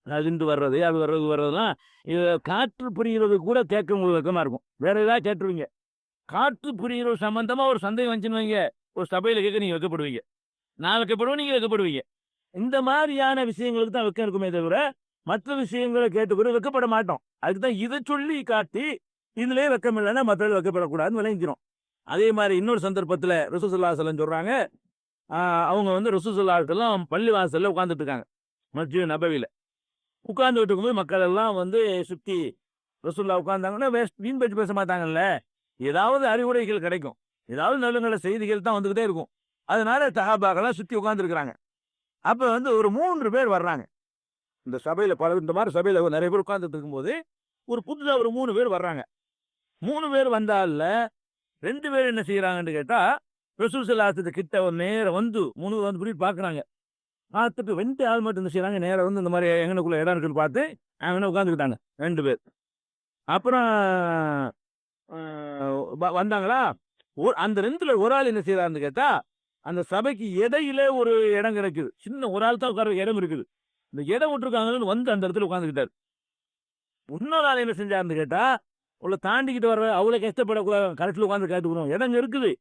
அதுண்டு வர்றது அது வர்றதுலாம் காற்று புரிகிறது கூட கேட்க வெக்கமா இருக்கும். வேற ஏதாவது கேட்டுருவீங்க. காற்று புரிகிறது சம்பந்தமா ஒரு சந்தேகம் வந்துச்சுன்னு வைங்க, ஒரு சபையில கேட்க நீங்க வெக்கப்படுவீங்க, நான் வெக்கப்படுவேன், நீங்க வெக்கப்படுவீங்க. இந்த மாதிரியான விஷயங்களுக்கு தான் வெக்கம் இருக்குமே தவிர மற்ற விஷயங்களை கேட்டுக்கூட வெக்கப்பட மாட்டோம். அதுக்கு தான் இதை சொல்லி காட்டி இதுலயே வெக்கம் இல்லைன்னா மற்றவர்கள் வெக்கப்படக்கூடாதுன்னு விளங்கிக்கிறோம். அதே மாதிரி இன்னொரு சந்தர்ப்பத்துல ரசூல் ஸல்லல்லாஹு அலைஹி வஸல்லம் சொல்றாங்க, அவங்க வந்து ரசூல் ஸல்லல்லாஹு அலைஹி வஸல்லம் பள்ளி வாசல்ல உட்கார்ந்துட்டு இருக்காங்க, மஸ்ஜித் நபவியில உட்கார்ந்துட்டு இருக்கும்போது மக்கள் எல்லாம் வந்து சுத்தி ரசூலுல்லாஹ் உட்கார்ந்தாங்கன்னா வீண் பேச்சு பேச மாட்டாங்கல்ல, ஏதாவது அறிவுரைகள் கிடைக்கும், ஏதாவது நல்ல செய்திகள் தான் வந்துகிட்டே இருக்கும். அதனால சஹாபாக்கெல்லாம் சுத்தி உட்கார்ந்து இருக்கிறாங்க. அப்ப வந்து ஒரு 3 பேர் வர்றாங்க இந்த சபையில. இந்த மாதிரி சபையில நிறைய பேர் உட்கார்ந்துட்டு இருக்கும்போது ஒரு புதுசா ஒரு 3 பேர் வர்றாங்க. 3 பேர் வந்தால 2 பேர் என்ன செய்யறாங்கன்னு கேட்டா ரசூல் ஸல்லல்லாஹு அலைஹி வஸல்லம் கிட்ட ஒரு நேரம் வந்து 3 வந்து இப்படி பாக்குறாங்க. பார்த்துட்டு 2 ஆள் மட்டும் என்ன செய்யறாங்க, நேரம் வந்து இந்த மாதிரி எங்கனுக்குள்ள இடம் இருக்குன்னு பார்த்து அவங்க உட்காந்துக்கிட்டாங்க 2 பேர். அப்புறம் வந்தாங்களா, அந்த 2ல ஒரு ஆள் என்ன செய்யறாருன்னு கேட்டா அந்த சபைக்கு இடையில ஒரு இடம் கிடைக்குது. சின்ன ஒரு ஆள் தான் உட்கார இடம் இருக்குது. இந்த இடம் விட்டுருக்காங்கன்னு வந்து அந்த இடத்துல உட்காந்துக்கிட்டாரு. இன்னொரு ஆள் என்ன செஞ்சாருன்னு கேட்டா, உள்ள தாண்டிக்கிட்டு வர்ற அவ்வளோ கஷ்டப்படக்கூடாது. கடைசியில் உட்காந்து கேட்டுக்கிறோம். இடம் இருக்குது.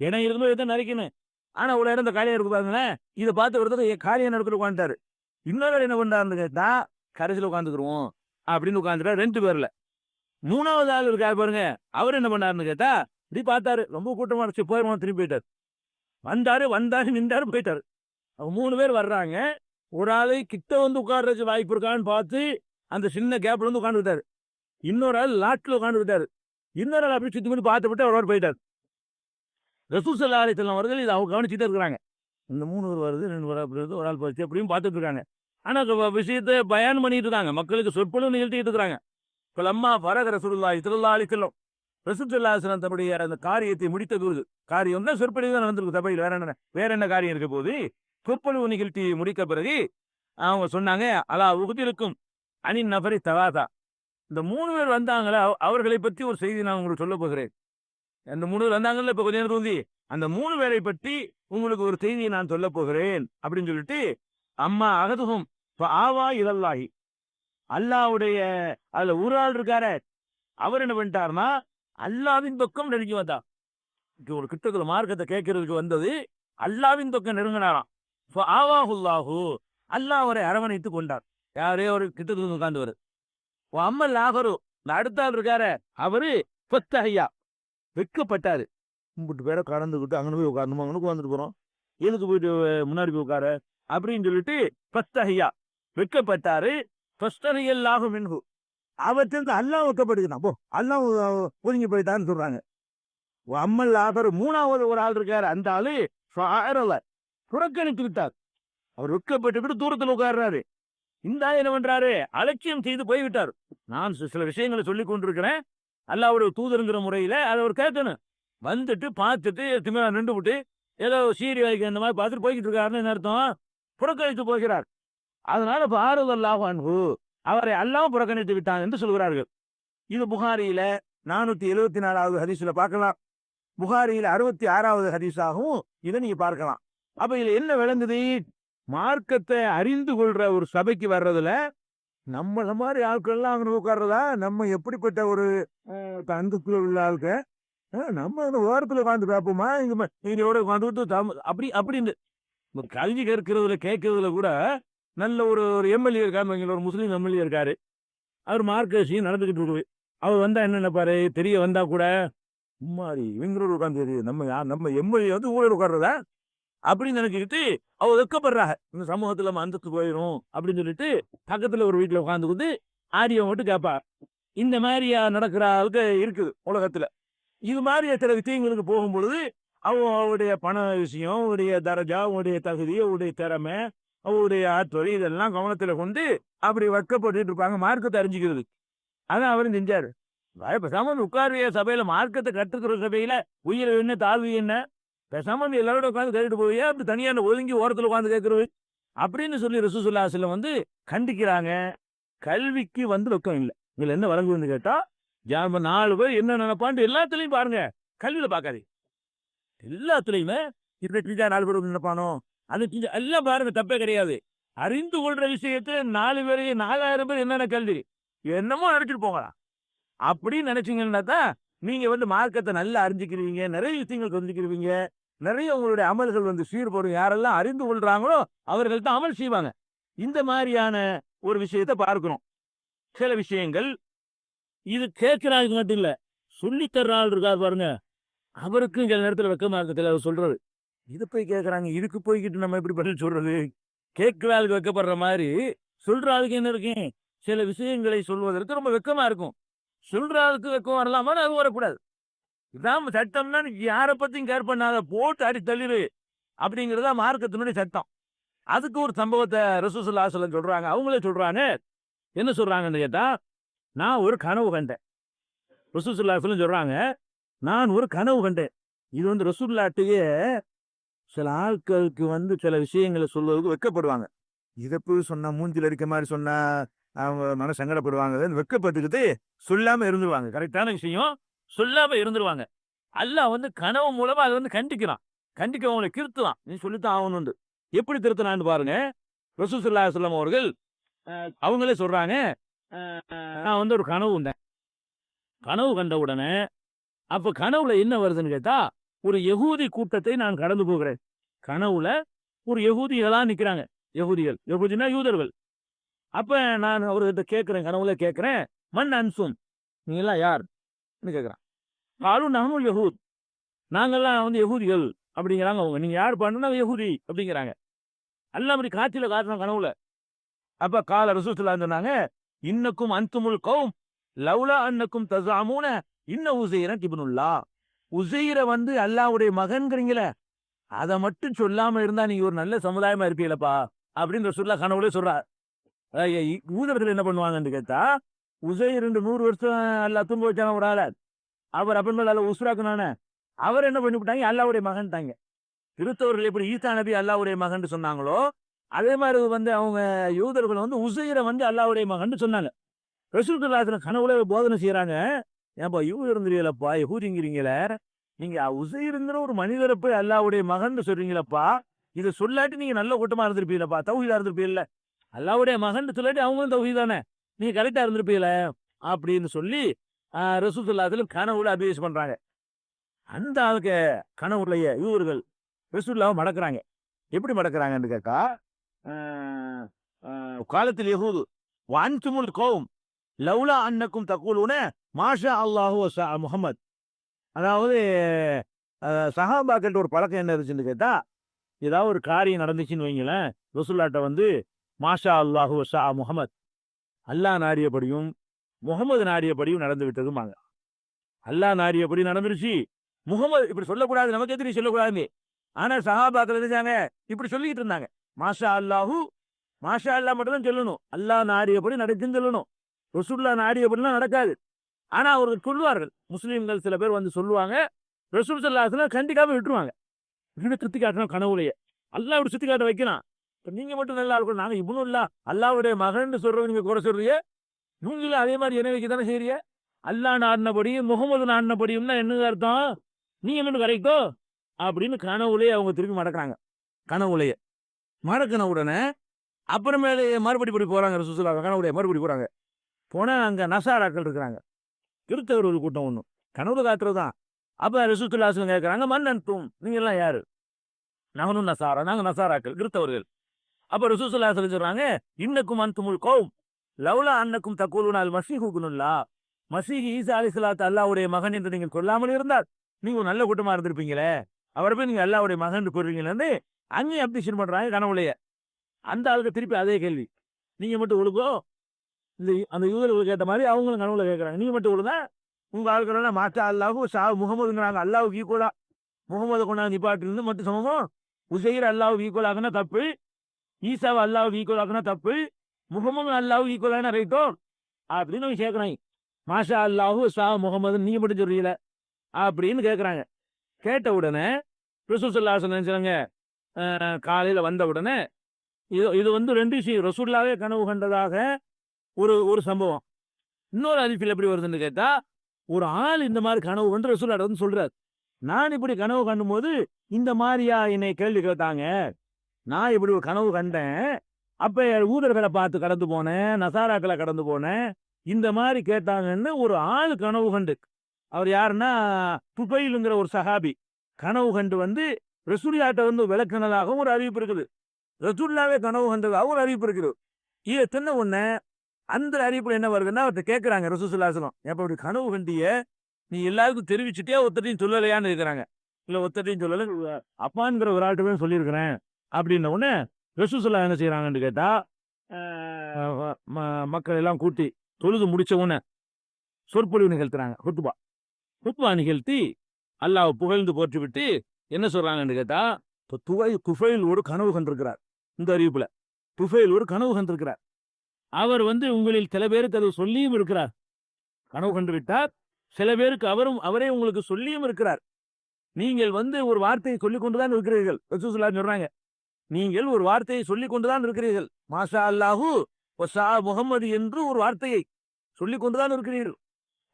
இடம் இருக்கும்போது எதை நரைக்கணும். ஆனா அவ்வளோ இடம் இந்த காலியா இருக்கு பாருங்களேன். இதை பார்த்து ஒருத்தர் காரியம் நடக்கிற உட்காந்துட்டாரு. இன்னொரு ஆள் என்ன பண்ணாருன்னு கேட்டா, கடைசியில் உட்காந்துக்குருவோம் அப்படின்னு உட்காந்துட்டாரு 2 பேர்ல. 3வது ஆள் இருக்காரு பாருங்க. அவர் என்ன பண்ணாருன்னு கேட்டா, இப்படி பார்த்தாரு. ரொம்ப கூட்டமா இருந்துச்சு. போயிருவோம் திரும்பி போயிட்டாரு. வந்தாரு நின்றாரு போயிட்டாரு. அவங்க 3 பேர் வர்றாங்க. ஒரு ஆளு கிட்ட வந்து உட்கார்றதுக்கு வாய்ப்பு இருக்கான்னு பார்த்து அந்த சின்ன கேப்ல வந்து உட்காந்துக்கிட்டாரு. இன்னொரு ஆள் லாட்ல உட்காந்துக்கிட்டாரு. இன்னொரு ஆள் அப்படி சுத்தி பண்ணி பார்த்துட்டு அவர் போயிட்டார். ரசூல் ஸல்லல்லாஹு அலைஹி வஸல்லம் அவர்கள் இதை அவங்க கவனிச்சுட்டே இருக்கிறாங்க. இந்த 3 பேர் வருது, 2 பேர் வருது, ஒரு ஆள் போச்சு அப்படின்னு பார்த்துட்டு இருக்காங்க. ஆனா விஷயத்தை பயான் பண்ணிட்டு இருக்காங்க. மக்களுக்கு சொற்பொழிவு நிகழ்த்திட்டு இருக்கிறாங்க. லம்மா ஃபரக ரசூலுல்லாஹி ஸல்லல்லாஹு அலைஹி வஸல்லம் ரசூல் ஸல்லல்லாஹு அலைஹி வஸல்லம் தன்னுடைய அந்த காரியத்தை முடித்த போது, காரியம் தான் சொற்பொழிவு தான் நடந்திருக்கு சபையில். வேற என்ன காரியம் இருக்க போது, சொற்பொழிவு நிகழ்த்தி முடிக்க பிறகு அவங்க சொன்னாங்க, அலா உகுதிருக்கும் அனின் நபரி தவாதா. இந்த 3 பேர் வந்தாங்களா, அவர்களை பற்றி ஒரு செய்தி நான் உங்களுக்கு சொல்ல போகிறேன். அந்த 3 பேர் வந்தாங்கல்ல இப்ப கொஞ்ச நேரம் தூந்தி, அந்த 3 பேரை பற்றி உங்களுக்கு ஒரு செய்தியை நான் சொல்ல போகிறேன் அப்படின்னு சொல்லிட்டு, அம்மா அகதுகும் ஆவா இதல்லாஹி, அல்லாவுடைய அதுல ஒரு ஆள் இருக்காரு, அவர் என்ன பண்ணிட்டாருன்னா அல்லாவின் பக்கம் நெருங்கி வந்தார். ஒரு கிட்டத்துல மார்க்கத்தை கேட்கறதுக்கு வந்தது, அல்லாவின் பக்கம் நெருங்கினாராம். ஆவாஹுல்லாஹு, அல்லாஹ் அவரை அரவணைத்து கொண்டார். யாரே ஒரு கிட்டத்துல உட்கார்ந்து அம்மல் ஆகரு, அடுத்த ஆள் இருக்காரு, அவரு பத்தஹையா வெட்கப்பட்டாரு. கும்பிட்டு பேரை கடந்துக்கிட்டு அங்கே போய் உட்காரணுமா, அங்கனுக்கு வந்துட்டு போறோம், எதுக்கு போயிட்டு முன்னாடி போய் உட்கார அப்படின்னு சொல்லிட்டு பத்தஹையா வெட்கப்பட்டாரு. ஃபஸ்தஹியல்லாஹு மின்ஹு, அவற்றிலிருந்து அல்லாஹ் வெட்கப்படுகிறான். போ அல்லாஹ் ஒதுங்கி போயிட்டான்னு சொல்றாங்க. அம்மல் ஆகரு, 3வது ஒரு ஆள் இருக்காரு, அந்த ஆளு புறக்கணித்து விட்டார். அவர் வெட்கப்பட்டுக்கிட்டு தூரத்தில் உட்கார்றாரு. இந்த ஆள் என்ன பண்றாரு, அலட்சியம் செய்து போய்விட்டார். நான் சில விஷயங்களை சொல்லி கொண்டிருக்கிறேன், அல்லாஹ்வுடைய தூதருங்கிற முறையில அதை அவர் கேட்கணும். வந்துட்டு பார்த்துட்டு திமிரா நின்று விட்டு ஏதோ சீரி வைக்க இந்த மாதிரி பார்த்துட்டு போய்கிட்டு இருக்காருன்னு அர்த்தம். புறக்கணித்து போகிறார். அதனால பாரதல்லாஹு அன்ஹு, அவரை அல்லாஹ் புறக்கணித்து விட்டான் என்று சொல்கிறார்கள். இது புகாரியில 474வது ஹதீஸ்ல பார்க்கலாம். புகாரியில 66வது ஹதீஸாகவும் இதை நீங்க பார்க்கலாம். அப்ப இதுல என்ன விளங்குது, மார்க்கத்தை அறிந்து கொள்ற ஒரு சபைக்கு வர்றதுல நம்மள மாதிரி ஆட்கள்லாம் அங்கே உட்கார்றதா, நம்ம எப்படிப்பட்ட ஒரு அந்தஸ்துல உள்ள ஆளுக்க, நம்ம அந்த ஓரத்துல உட்காந்து பார்ப்போமா, இங்கோட உட்காந்துட்டு அப்படி அப்படின்னு கல்வி கற்கிறதுல கேட்கறதுல கூட நல்ல ஒரு எம்எல்ஏ இருக்காரு, ஒரு முஸ்லீம் எம்எல்ஏ இருக்காரு, அவர் மார்க்கசியும் நடந்துகிட்டு இருக்கு. அவர் வந்தா என்ன நினைப்பாரு, தெரிய வந்தா கூட மாதிரி இவங்களோட உட்காந்து நம்ம எம்எல்ஏ வந்து ஊழல் உட்கார்றதா அப்படின்னு நினைச்சுக்கிட்டு அவ வெக்கப்படுறாங்க. இந்த சமூகத்துல நம்ம அந்தஸ்து போயிடும் அப்படின்னு சொல்லிட்டு பக்கத்துல ஒரு வீட்டுல உட்காந்துக்கிட்டு ஆரியம் மட்டும் கேட்பா. இந்த மாதிரியா நடக்கிற ஆளுக்கு இருக்குது உலகத்துல. இது மாதிரி சில விஷயங்களுக்கு போகும்பொழுது அவருடைய பண விஷயம், அவருடைய தரஜா, அவருடைய தகுதி, அவருடைய திறமை, அவருடைய ஆற்றல் இதெல்லாம் கவனத்துல கொண்டு அப்படி வெக்கப்பட்டு இருப்பாங்க மார்க்கத்தை அறிஞ்சிக்கிறது. அதான் அவரும் செஞ்சாரு. பேசாம உட்கார்விய சபையில, மார்க்கத்தை கற்றுக்கிற சபையில உயிர் என்ன தாழ்வு என்ன, பேசாம எல்லாரோட உட்காந்து கேட்டுட்டு போவியா, அப்படி தனியான ஒதுங்கி ஓரத்தில் உட்காந்து கேட்கறது அப்படின்னு சொல்லி ரசூலுல்லாஹி ஸல்லல்லாஹு அலைஹி வஸல்லம் வந்து கண்டிக்கிறாங்க. கல்விக்கு வந்து வெக்கம் இல்லை. இதுல என்ன வழங்குன்னு கேட்டா, 4 பேர் என்ன நினைப்பான்னு எல்லாத்துலயும் பாருங்க, கல்வியில பார்க்காது. எல்லாத்துலயுமே இதை செஞ்சா 4 பேர் நினைப்பானோ, அதை செஞ்சா எல்லாம் பாருங்க, தப்பே கிடையாது. அறிந்து கொள்ற விஷயத்தை 4 பேர் 4000 பேர் என்னென்ன கல்வி என்னமோ நினைச்சிட்டு போங்களாம். அப்படின்னு நினைச்சீங்கன்னா தான் நீங்க வந்து மார்க்கத்தை நல்லா அறிஞ்சிக்கிறீங்க, நிறைய விஷயங்கள் தெரிஞ்சுக்கிறீங்க, நிறைய உங்களுடைய அமல்கள் வந்து சீர்படும். யாரெல்லாம் அறிந்து கொள்றாங்களோ அவர்கள் தான் அமல் செய்வாங்க. இந்த மாதிரியான ஒரு விஷயத்தை பார்க்கிறோம். சில விஷயங்கள் இது கேட்கிறாங்க மட்டும் இல்ல, சொல்லித்தர்ற ஆள் இருக்காரு பாருங்க, அவருக்கும் சில நேரத்தில் வெக்கமா இருக்கத்துல அவர் சொல்றது. இது போய் கேட்கறாங்க, இதுக்கு போய்கிட்டு நம்ம எப்படி பதில் சொல்றது, கேட்கிற ஆளுக்கு வெக்கப்படுற மாதிரி சொல்ற ஆளுக்கு என்ன இருக்கு, சில விஷயங்களை சொல்வதற்கு ரொம்ப வெக்கமா இருக்கும். சொல்ற ஆளுக்கு வெக்கம் வரலாமா, அது வரக்கூடாது. இதான் சட்டம்னா யாரை பத்தியும் கேர் பண்ணாத, போட்டு அடி தள்ளிடு அப்படிங்கிறதா மார்க்கத்தினுடைய சட்டம். அதுக்கு ஒரு சம்பவத்தை ரசூலுல்லாஹி ஸல்லல்லாஹு அலைஹி வஸல்லம் சொல்றாங்க. அவங்களே சொல்றாங்க. என்ன சொல்றாங்கன்னு கேட்டா, நான் ஒரு கனவு கண்டேன். ரசூலுல்லாஹி ஸல்லல்லாஹு அலைஹி வஸல்லம் சொல்றாங்க, நான் ஒரு கனவு கண்டேன். இது வந்து ரசூலுல்லாஹ்ட்டயே சில ஆட்களுக்கு வந்து சில விஷயங்களை சொல்வதற்கு வெக்கப்படுவாங்க. இதை போய் சொன்னா, மூஞ்சில் அடிக்க மாதிரி சொன்னா அவங்க மன சங்கடப்படுவாங்க, வெக்கப்பட்டுக்கிட்டு சொல்லாம இருந்துருவாங்க. கரெக்டான விஷயம் சொல்லாம இருந்துருவாங்க. அல்லாஹ் வந்து கனவு மூலமா அதை வந்து கண்டிக்கிறான். கண்டிக்க திருத்தலாம், நீ சொல்லித்தான் ஆகணும்னு. எப்படி திருத்தினான்னு பாருங்க. ரசூல் ஸல்லல்லாஹு அலைஹி வஸல்லம் அவர்கள் அவங்களே சொல்றாங்க, நான் வந்து ஒரு கனவு கண்டேன். கனவு கண்ட உடனே அப்ப கனவுல என்ன வருதுன்னு கேட்டா, ஒரு யகூதி கூட்டத்தை நான் கடந்து போகிறேன். கனவுல ஒரு யகூதிகளா நிக்கிறாங்க. யகூதிகள், யகூதினா யூதர்கள். அப்ப நான் அவர்கிட்ட கேட்கிறேன், கனவுல கேட்கிறேன், மன் அன்சும், நீங்க எல்லாம் யார்ன்னு கேட்கிறேன். காலும் நஹ்னுல் யஹூத், நாங்கெல்லாம் வந்து யகூதிகள் அப்படிங்கிறாங்க அவங்க. நீங்க யார் பண்ணுனா யகூதி அப்படிங்கிறாங்க. அல்லாஹ் அப்படி காட்சியில காட்டுறான் கனவுல. அப்ப கால ரசூல் ஸல்லல்லாஹு அலைஹி சொன்னாங்க, இன்னக்கும் அன்துமுல் கௌம் லவ்லா அன்னக்கும் தஸாமூன இன்ன உஸைர இப்னுல்லாஹ். உஸைர வந்து அல்லாஹ்வுடைய மகன்கிறீங்களே, அதை மட்டும் சொல்லாம இருந்தா நீங்க ஒரு நல்ல சமுதாயமா இருப்பீங்களப்பா அப்படின்னு ரசூலுல்லாஹ் கனவுல சொல்றார். யூதர்கள் என்ன பண்ணுவாங்கன்னு கேட்டா, உஸைர் 100 வருஷம் அல்லாஹ் தூங்க வச்சாங்க ஒரு ஆள, அவர் அப்புறமேல அல்லாஹ் உஸ்ராக்குனானே, அவர் என்ன பண்ணிவிட்டாங்க, அல்லாஹ்வுடைய மகன்ட்டாங்க. கிறிஸ்தவர்கள் எப்படி ஈசா நபி அல்லாஹ்வுடைய மகன் சொன்னாங்களோ, அதே மாதிரி வந்து அவங்க யூதர்கள் வந்து உஸைர வந்து அல்லாஹ்வுடைய மகன் சொன்னாங்க. ரசூல் ஸல்லல்லாஹு அலைஹி வஸல்லம் கனவுல போதனை செய்யறாங்க, ஏன்பா யூதருங்கிறீங்களப்பா, யகூதிங்கிறீங்களே, நீங்க உஸைருங்கிற ஒரு மனிதரை போய் அல்லாஹ்வுடைய மகன் சொல்றீங்களப்பா, இதை சொல்லாட்டி நீங்க நல்ல கூட்டமா இருந்திருப்பீங்களப்பா, தௌஹீதா இருந்திருப்பீங்கல்ல. அல்லாஹ்வுடைய மகன் சொல்லாட்டி அவங்களும் தௌஹீத் தானே, நீங்க கரெக்டா இருந்திருப்பீங்களே அப்படின்னு சொல்லி ரசூல் ஸல்லல்லாஹு அலைஹி வஸல்லம் கனவுல அட்வைஸ் பண்றாங்க. அந்த ஆளுக்கு கனவுடைய யூதர்கள் ரசூலுல்லாஹ் மடக்குறாங்க. எப்படி மடக்குறாங்கன்னு கேட்டா, காலத்தில் யஹூது வஅன்துமுல் கௌம் லவ்லா அன்னக்கும் தக்கூலுன மாஷா அல்லாஹு வஸா முஹம்மத். அதாவது சஹாபாக்கிட்ட ஒரு பழக்கம் என்ன இருந்துச்சுன்னு கேட்டா, ஏதாவது ஒரு காரியம் நடந்துச்சுன்னு வைங்களேன், ரசூலுல்லாஹ்ட்ட வந்து மாஷா அல்லாஹு வஸா முஹம்மத், அல்லாஹ் நாடியபடியும் முகமது நாடியபடியும் நடந்து விட்டதுமாங்க. அல்லாஹ் நாடியபடி நடந்துருச்சு, முகமது இப்படி சொல்லக்கூடாது, நமக்கு எதிரி சொல்லக்கூடாது. ஆனா சஹாபாக்கள் இருந்தாங்க இப்படி சொல்லிட்டு இருந்தாங்க, மாஷா அல்லாஹு, மாஷா அல்லாஹ் மட்டும் தான் சொல்லணும், அல்லாஹ் நாடியபடி நடக்குன்னு சொல்லணும். ரசூலுல்லாஹ் நாடியபடிலாம் நடக்காது. ஆனா அவர்கள் சொல்லுவார்கள், முஸ்லீம்கள் சில பேர் வந்து சொல்லுவாங்க, ரசூல் ஸல்லல்லாஹு அலைஹி வஸல்லம் கண்டிக்காம விட்டுருவாங்க. சுத்தி காட்டணும் கனவுலையே, அல்லாஹ் இப்படி சுத்தி காட்ட வைக்கிறான். இப்ப நீங்க மட்டும் நல்லா இருக்கணும், நாங்க இப்னுல்லாஹ் அல்லாஹ்வுடைய மகன் சொல்றவங்க நீங்க கூட சொல்றீங்க, நீங்களும் அதே மாதிரி என்ன வைக்க தானே செய்றீங்க. அல்லாஹ் நாடினபடியும் முகமது நாடினபடியும்னா என்ன அர்த்தம், நீங்க என்ன கரெக்டோ அப்படின்னு கனவுலையே அவங்க திருப்பி மடக்குறாங்க. கனவுலையே மடக்கின உடனே அப்புறமேலே மறுபடி போறாங்க ரசூல் ஸல்லல்லாஹு அலைஹி வஸல்லம், கனவுலையே மறுபடி போறாங்க. போனா அங்க நசாராக்கள் இருக்கிறாங்க, கிறிஸ்தவர்கள் கூட்டம் ஒண்ணு, கனவுல காட்டுறதுதான். அப்ப ரசூல் ஸல்லல்லாஹு அலைஹி வஸல்லம் கேட்கறாங்க, மன் அன்தும், நீங்க எல்லாம் யாரு. நஹ்னு நசாரா, நாங்க நசாராக்கள், கிறிஸ்தவர்கள். அப்ப ரசூல் ஸல்லல்லாஹு அலைஹி வஸல்லம் சொல்றாங்க, இன்னக்கும் அன்துமுல் கௌம் லவ்லா அன்னக்கும் தக்கூலுன அல் மஸீஹு இப்னுல்லாஹ். மஸீஹ் ஈசா அலைஹிஸ்ஸலாத்து அல்லாஹ்வுடைய மகன் என்று நீங்கள் சொல்லாமல் இருந்தால் நீங்க ஒரு நல்ல கூட்டமா இருந்திருப்பீங்களே, அவரை போய் நீங்க அல்லாஹ்வுடைய மகன் கூறுறீங்கன்னு அங்கேயும் அப்டிஷன் பண்றாங்க கனவுலையே. அந்த ஆளுக்கு திருப்பி அதே கேள்வி, நீங்க மட்டும் ஒழுங்கோ, இந்த அந்த யூதர்களுக்கு கேட்ட மாதிரி அவங்களும் கனவுல கேட்கறாங்க, நீங்க மட்டும் ஒழுங்கா, உங்க ஆளுகள் மாத்தா அல்லாஹு சா முகமதுங்கிறாங்க, அல்லாஹுக்கு ஈக்குவலா முகமது கொண்டாந்து நிப்பாட்டிலிருந்து மட்டும் சமமும், உஸைர் அல்லாஹுக்கு ஈக்குவலாக்குனா தப்பு, ஈசாவை அல்லாஹுக்கு ஈக்குவலாக்குனா தப்பு, முகமது அல்லாஹுக்கு ஈக்குவலான ரைட்டோ அப்படின்னு அவங்க கேட்கறாங்க. மாஷா அல்லாஹு சா முகமது நீங்க மட்டும் சொல்றீங்களே அப்படின்னு கேட்கறாங்க. கேட்ட உடனே ரசூல் ஸல்லல்லாஹு அலைஹி வஸல்லம் சொன்னாங்க, காலையில வந்த உடனே இது வந்து 2 விஷயம், ரசூலுல்லாஹ்வே கனவு கண்டதாக ஒரு சம்பவம். இன்னொரு ஹதீஸ்ல எப்படி வருதுன்னு கேட்டா, ஒரு ஆள் இந்த மாதிரி கனவு கண்டு ரசூலுல்லாஹ் வந்து சொல்றாரு, நான் இப்படி கனவு கண்டும் போது இந்த மாதிரியா என்னை கேள்வி கேட்டாங்க, நான் இப்படி ஒரு கனவு கண்டேன், அப்ப ஊதர்களை பார்த்து கடந்து போனேன், நசாராக்களை கடந்து போனேன், இந்த மாதிரி கேட்டாங்கன்னு ஒரு ஆள் கனவு கண்டு. அவர் யாருன்னா துபைலுங்கிற ஒரு சஹாபி கனவு கண்டு வந்து ரசூலுல்லாஹ்ட்ட வந்து விளக்குனதாகவும் ஒரு அறிவிப்பு இருக்குது. ரசூலுல்லாஹ்வே கனவு கண்டதாகவும் ஒரு அறிவிப்பு இருக்குது. இது சின்ன ஒண்ணு. அந்த அறிவிப்புல என்ன வருதுன்னா, அவர்கிட்ட கேட்கறாங்க ரசூல் ஸல்லல்லாஹு அலைஹி வஸல்லம், எப்ப இப்படி கனவு கண்டிய நீ எல்லாருக்கும் தெரிவிச்சுட்டே ஒருத்தரையும் சொல்லலையான்னு இருக்கிறாங்க. இல்ல ஒருத்தரையும் சொல்லல, அப்பான்கிற ஒரு ஆள்கிட்ட போய் சொல்லியிருக்கிறேன் அப்படின்ன உடனே ரசூல் ஸல்லல்லாஹு என்ன செய்யறாங்கன்னு கேட்டா, மக்கள் எல்லாம் கூட்டி தொழுது முடிச்ச உடனே சொற்பொழிவு நிகழ்த்துறாங்க. ஹுத்பா நிகழ்த்தி அல்லாஹ் புகழ்ந்து போற்றி விட்டு என்ன சொல்றாங்கன்னு கேட்டா, துஃபைல் ஒரு கனவு கண்டிருக்கிறார். இந்த அறிவிப்புல துஃபைல் ஒரு கனவு கண்டிருக்கிறார். அவர் வந்து உங்களில் சில பேருக்கு அது சொல்லியும் இருக்கிறார், கனவு கண்டு விட்டார். சில பேருக்கு அவரே உங்களுக்கு சொல்லியும் இருக்கிறார். நீங்கள் வந்து ஒரு வார்த்தையை சொல்லிக் கொண்டுதான் இருக்கிறீர்கள். ரசூல் ஸல்லல்லாஹு அலைஹி சொல்றாங்க, நீங்கள் ஒரு வார்த்தையை சொல்லிக் கொண்டுதான் இருக்கிறீர்கள். மாஷா அல்லாஹு வஸா முஹம்மது என்று ஒரு வார்த்தையை சொல்லிக் கொண்டுதான் இருக்கிறீர்கள்.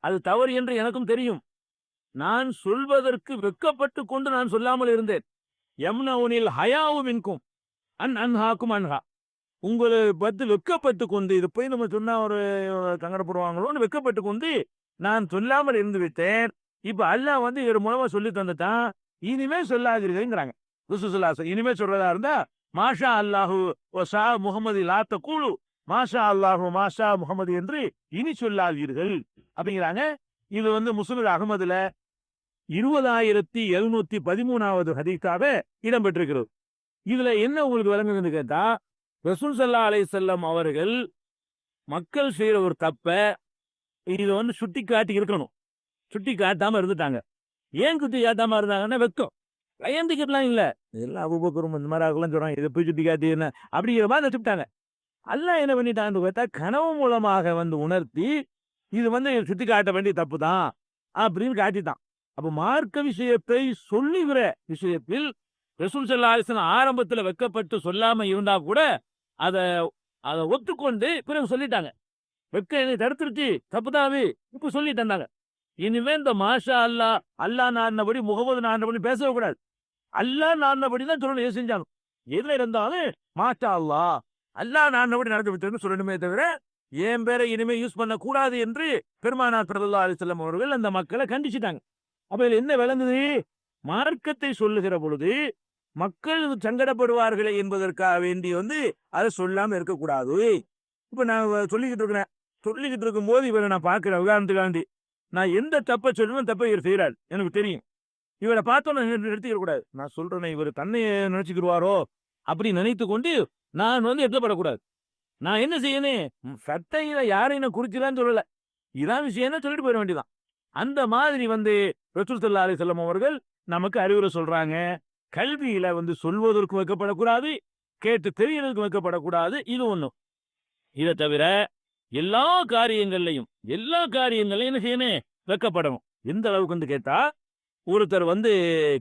அது தவறு என்று எனக்கும் தெரியும். நான் சொல்வதற்கு வெட்கப்பட்டு கொண்டு நான் சொல்லாமல் இருந்தேன். யம்னவுனில் ஹயாவு மின்கும் அன்ஹாக்கும் அன்ஹா. உங்களை பத்து வெக்கப்பட்டு கொண்டு, இது போய் நம்ம சொன்னா ஒரு சங்கடப்படுவாங்களோன்னு வெக்கப்பட்டு கொண்டு நான் சொல்லாமல் இருந்து விட்டேன். இப்ப அல்லாஹ் வந்து இவர் மூலமா சொல்லி தந்துட்டான், இனிமே சொல்லாதீர்கள்ங்கிறாங்க. இனிமே சொல்றதா இருந்தா மாஷா அல்லாஹு வசா முகமது லாத்த கூழு, மாஷா அல்லாஹு மாஷா முகமது என்று இனி சொல்லாதீர்கள் அப்படிங்கிறாங்க. இது வந்து முஸ்னத் அகமதுல 20,713வது ஹதீஸாக இடம்பெற்றிருக்கிறது. இதுல என்ன உங்களுக்கு விளங்குதுன்னு கேட்டா, ரசூல் ஸல்லல்லாஹு அலைஹி வஸல்லம் அவர்கள் மக்கள் செய்யற ஒரு தப்ப இதை வந்து சுட்டி காட்டி இருக்கணும், சுட்டி காட்டாம இருந்துட்டாங்க. ஏன் சுட்டி காட்டாம இருந்தாங்கன்னா வெக்கம், பயந்துக்கிட்டுலாம் இல்ல, இதெல்லாம் அபூபக்கரும் இந்த மாதிரி ஆகலாம் சொல்றாங்க, இதை போய் சுட்டி காட்டி என்ன அப்படிங்கிற மாதிரி நினைச்சுட்டாங்க. அல்லாஹ் என்ன பண்ணிட்டான்னு கேட்டா, கனவு மூலமாக வந்து உணர்த்தி இது வந்து சுட்டி காட்ட வேண்டிய தப்பு தான் அப்படின்னு காட்டிட்டான். அப்ப மார்க்க விஷயத்தை சொல்லுகிற விஷயத்தில் ரசூல் ஸல்லல்லாஹு அலைஹி வஸல்லம் ஆரம்பத்துல வெக்கப்பட்டு சொல்லாம இருந்தா கூட அதை அதை ஒத்துக்கொண்டு பிறகு சொல்லிட்டாங்க. வெக்க தடுத்துருச்சு, தப்புதாவி, இப்ப சொல்லி தந்தாங்க. இனிமே இந்த மாஷா அல்லாஹ், அல்லாஹ் நாடினபடி முகமது நாடினபடி பேசவே கூடாது, அல்லாஹ் நாடினபடி தான் சொல்லணும். எது செஞ்சாலும் எதுல இருந்தாலும் மாஷா அல்லாஹ், அல்லாஹ் நாடினபடி நடந்து விட்டதுன்னு சொல்லணுமே தவிர என் பேரை இனிமே யூஸ் பண்ண கூடாது என்று பெருமானார் ஸல்லல்லாஹு அலைஹி வஸல்லம் அவர்கள் அந்த மக்களை கண்டிச்சுட்டாங்க. அப்ப இதுல என்ன விளங்குது? மார்க்கத்தை சொல்லுகிற பொழுது மக்கள் சங்கடப்படுவார்களே என்பதற்காக வேண்டி வந்து அதை சொல்லாம இருக்கக்கூடாது. இப்ப நான் சொல்லிக்கிட்டு இருக்கும் போது இவரை நான் பார்க்கிறேன், உதாரணத்துக்காண்டி நான் எந்த தப்பை சொல்லணும், தப்பை இவர் செய்யறாரு எனக்கு தெரியும். இவரை பார்த்தோன்னு நிறுத்திக்க கூடாது. நான் சொல்றேன், இவர் தன்னை நினைச்சுக்கிடுவாரோ அப்படி நினைத்து கொண்டு நான் வந்து எட்டப்படக்கூடாது. நான் என்ன செய்யணும், சட்டையில யாரையும் நான் குறிக்கலான்னு சொல்லல, இதான் விஷயம்னு சொல்லிட்டு போயிட வேண்டியதான். அந்த மாதிரி வந்து ரசூல் ஸல்லல்லாஹு அலைஹி வஸல்லம் அவர்கள் நமக்கு அறிவுரை சொல்றாங்க. கல்வியில வந்து சொல்வதற்கு வைக்கப்படக்கூடாது, கேட்டு தெரியறதுக்கு வைக்கப்படக்கூடாது. இது ஒண்ணும். இதை தவிர எல்லா காரியங்கள்லையும் என்ன செய்யணும், வைக்கப்படணும். எந்த அளவுக்கு வந்து கேட்டா, ஒருத்தர் வந்து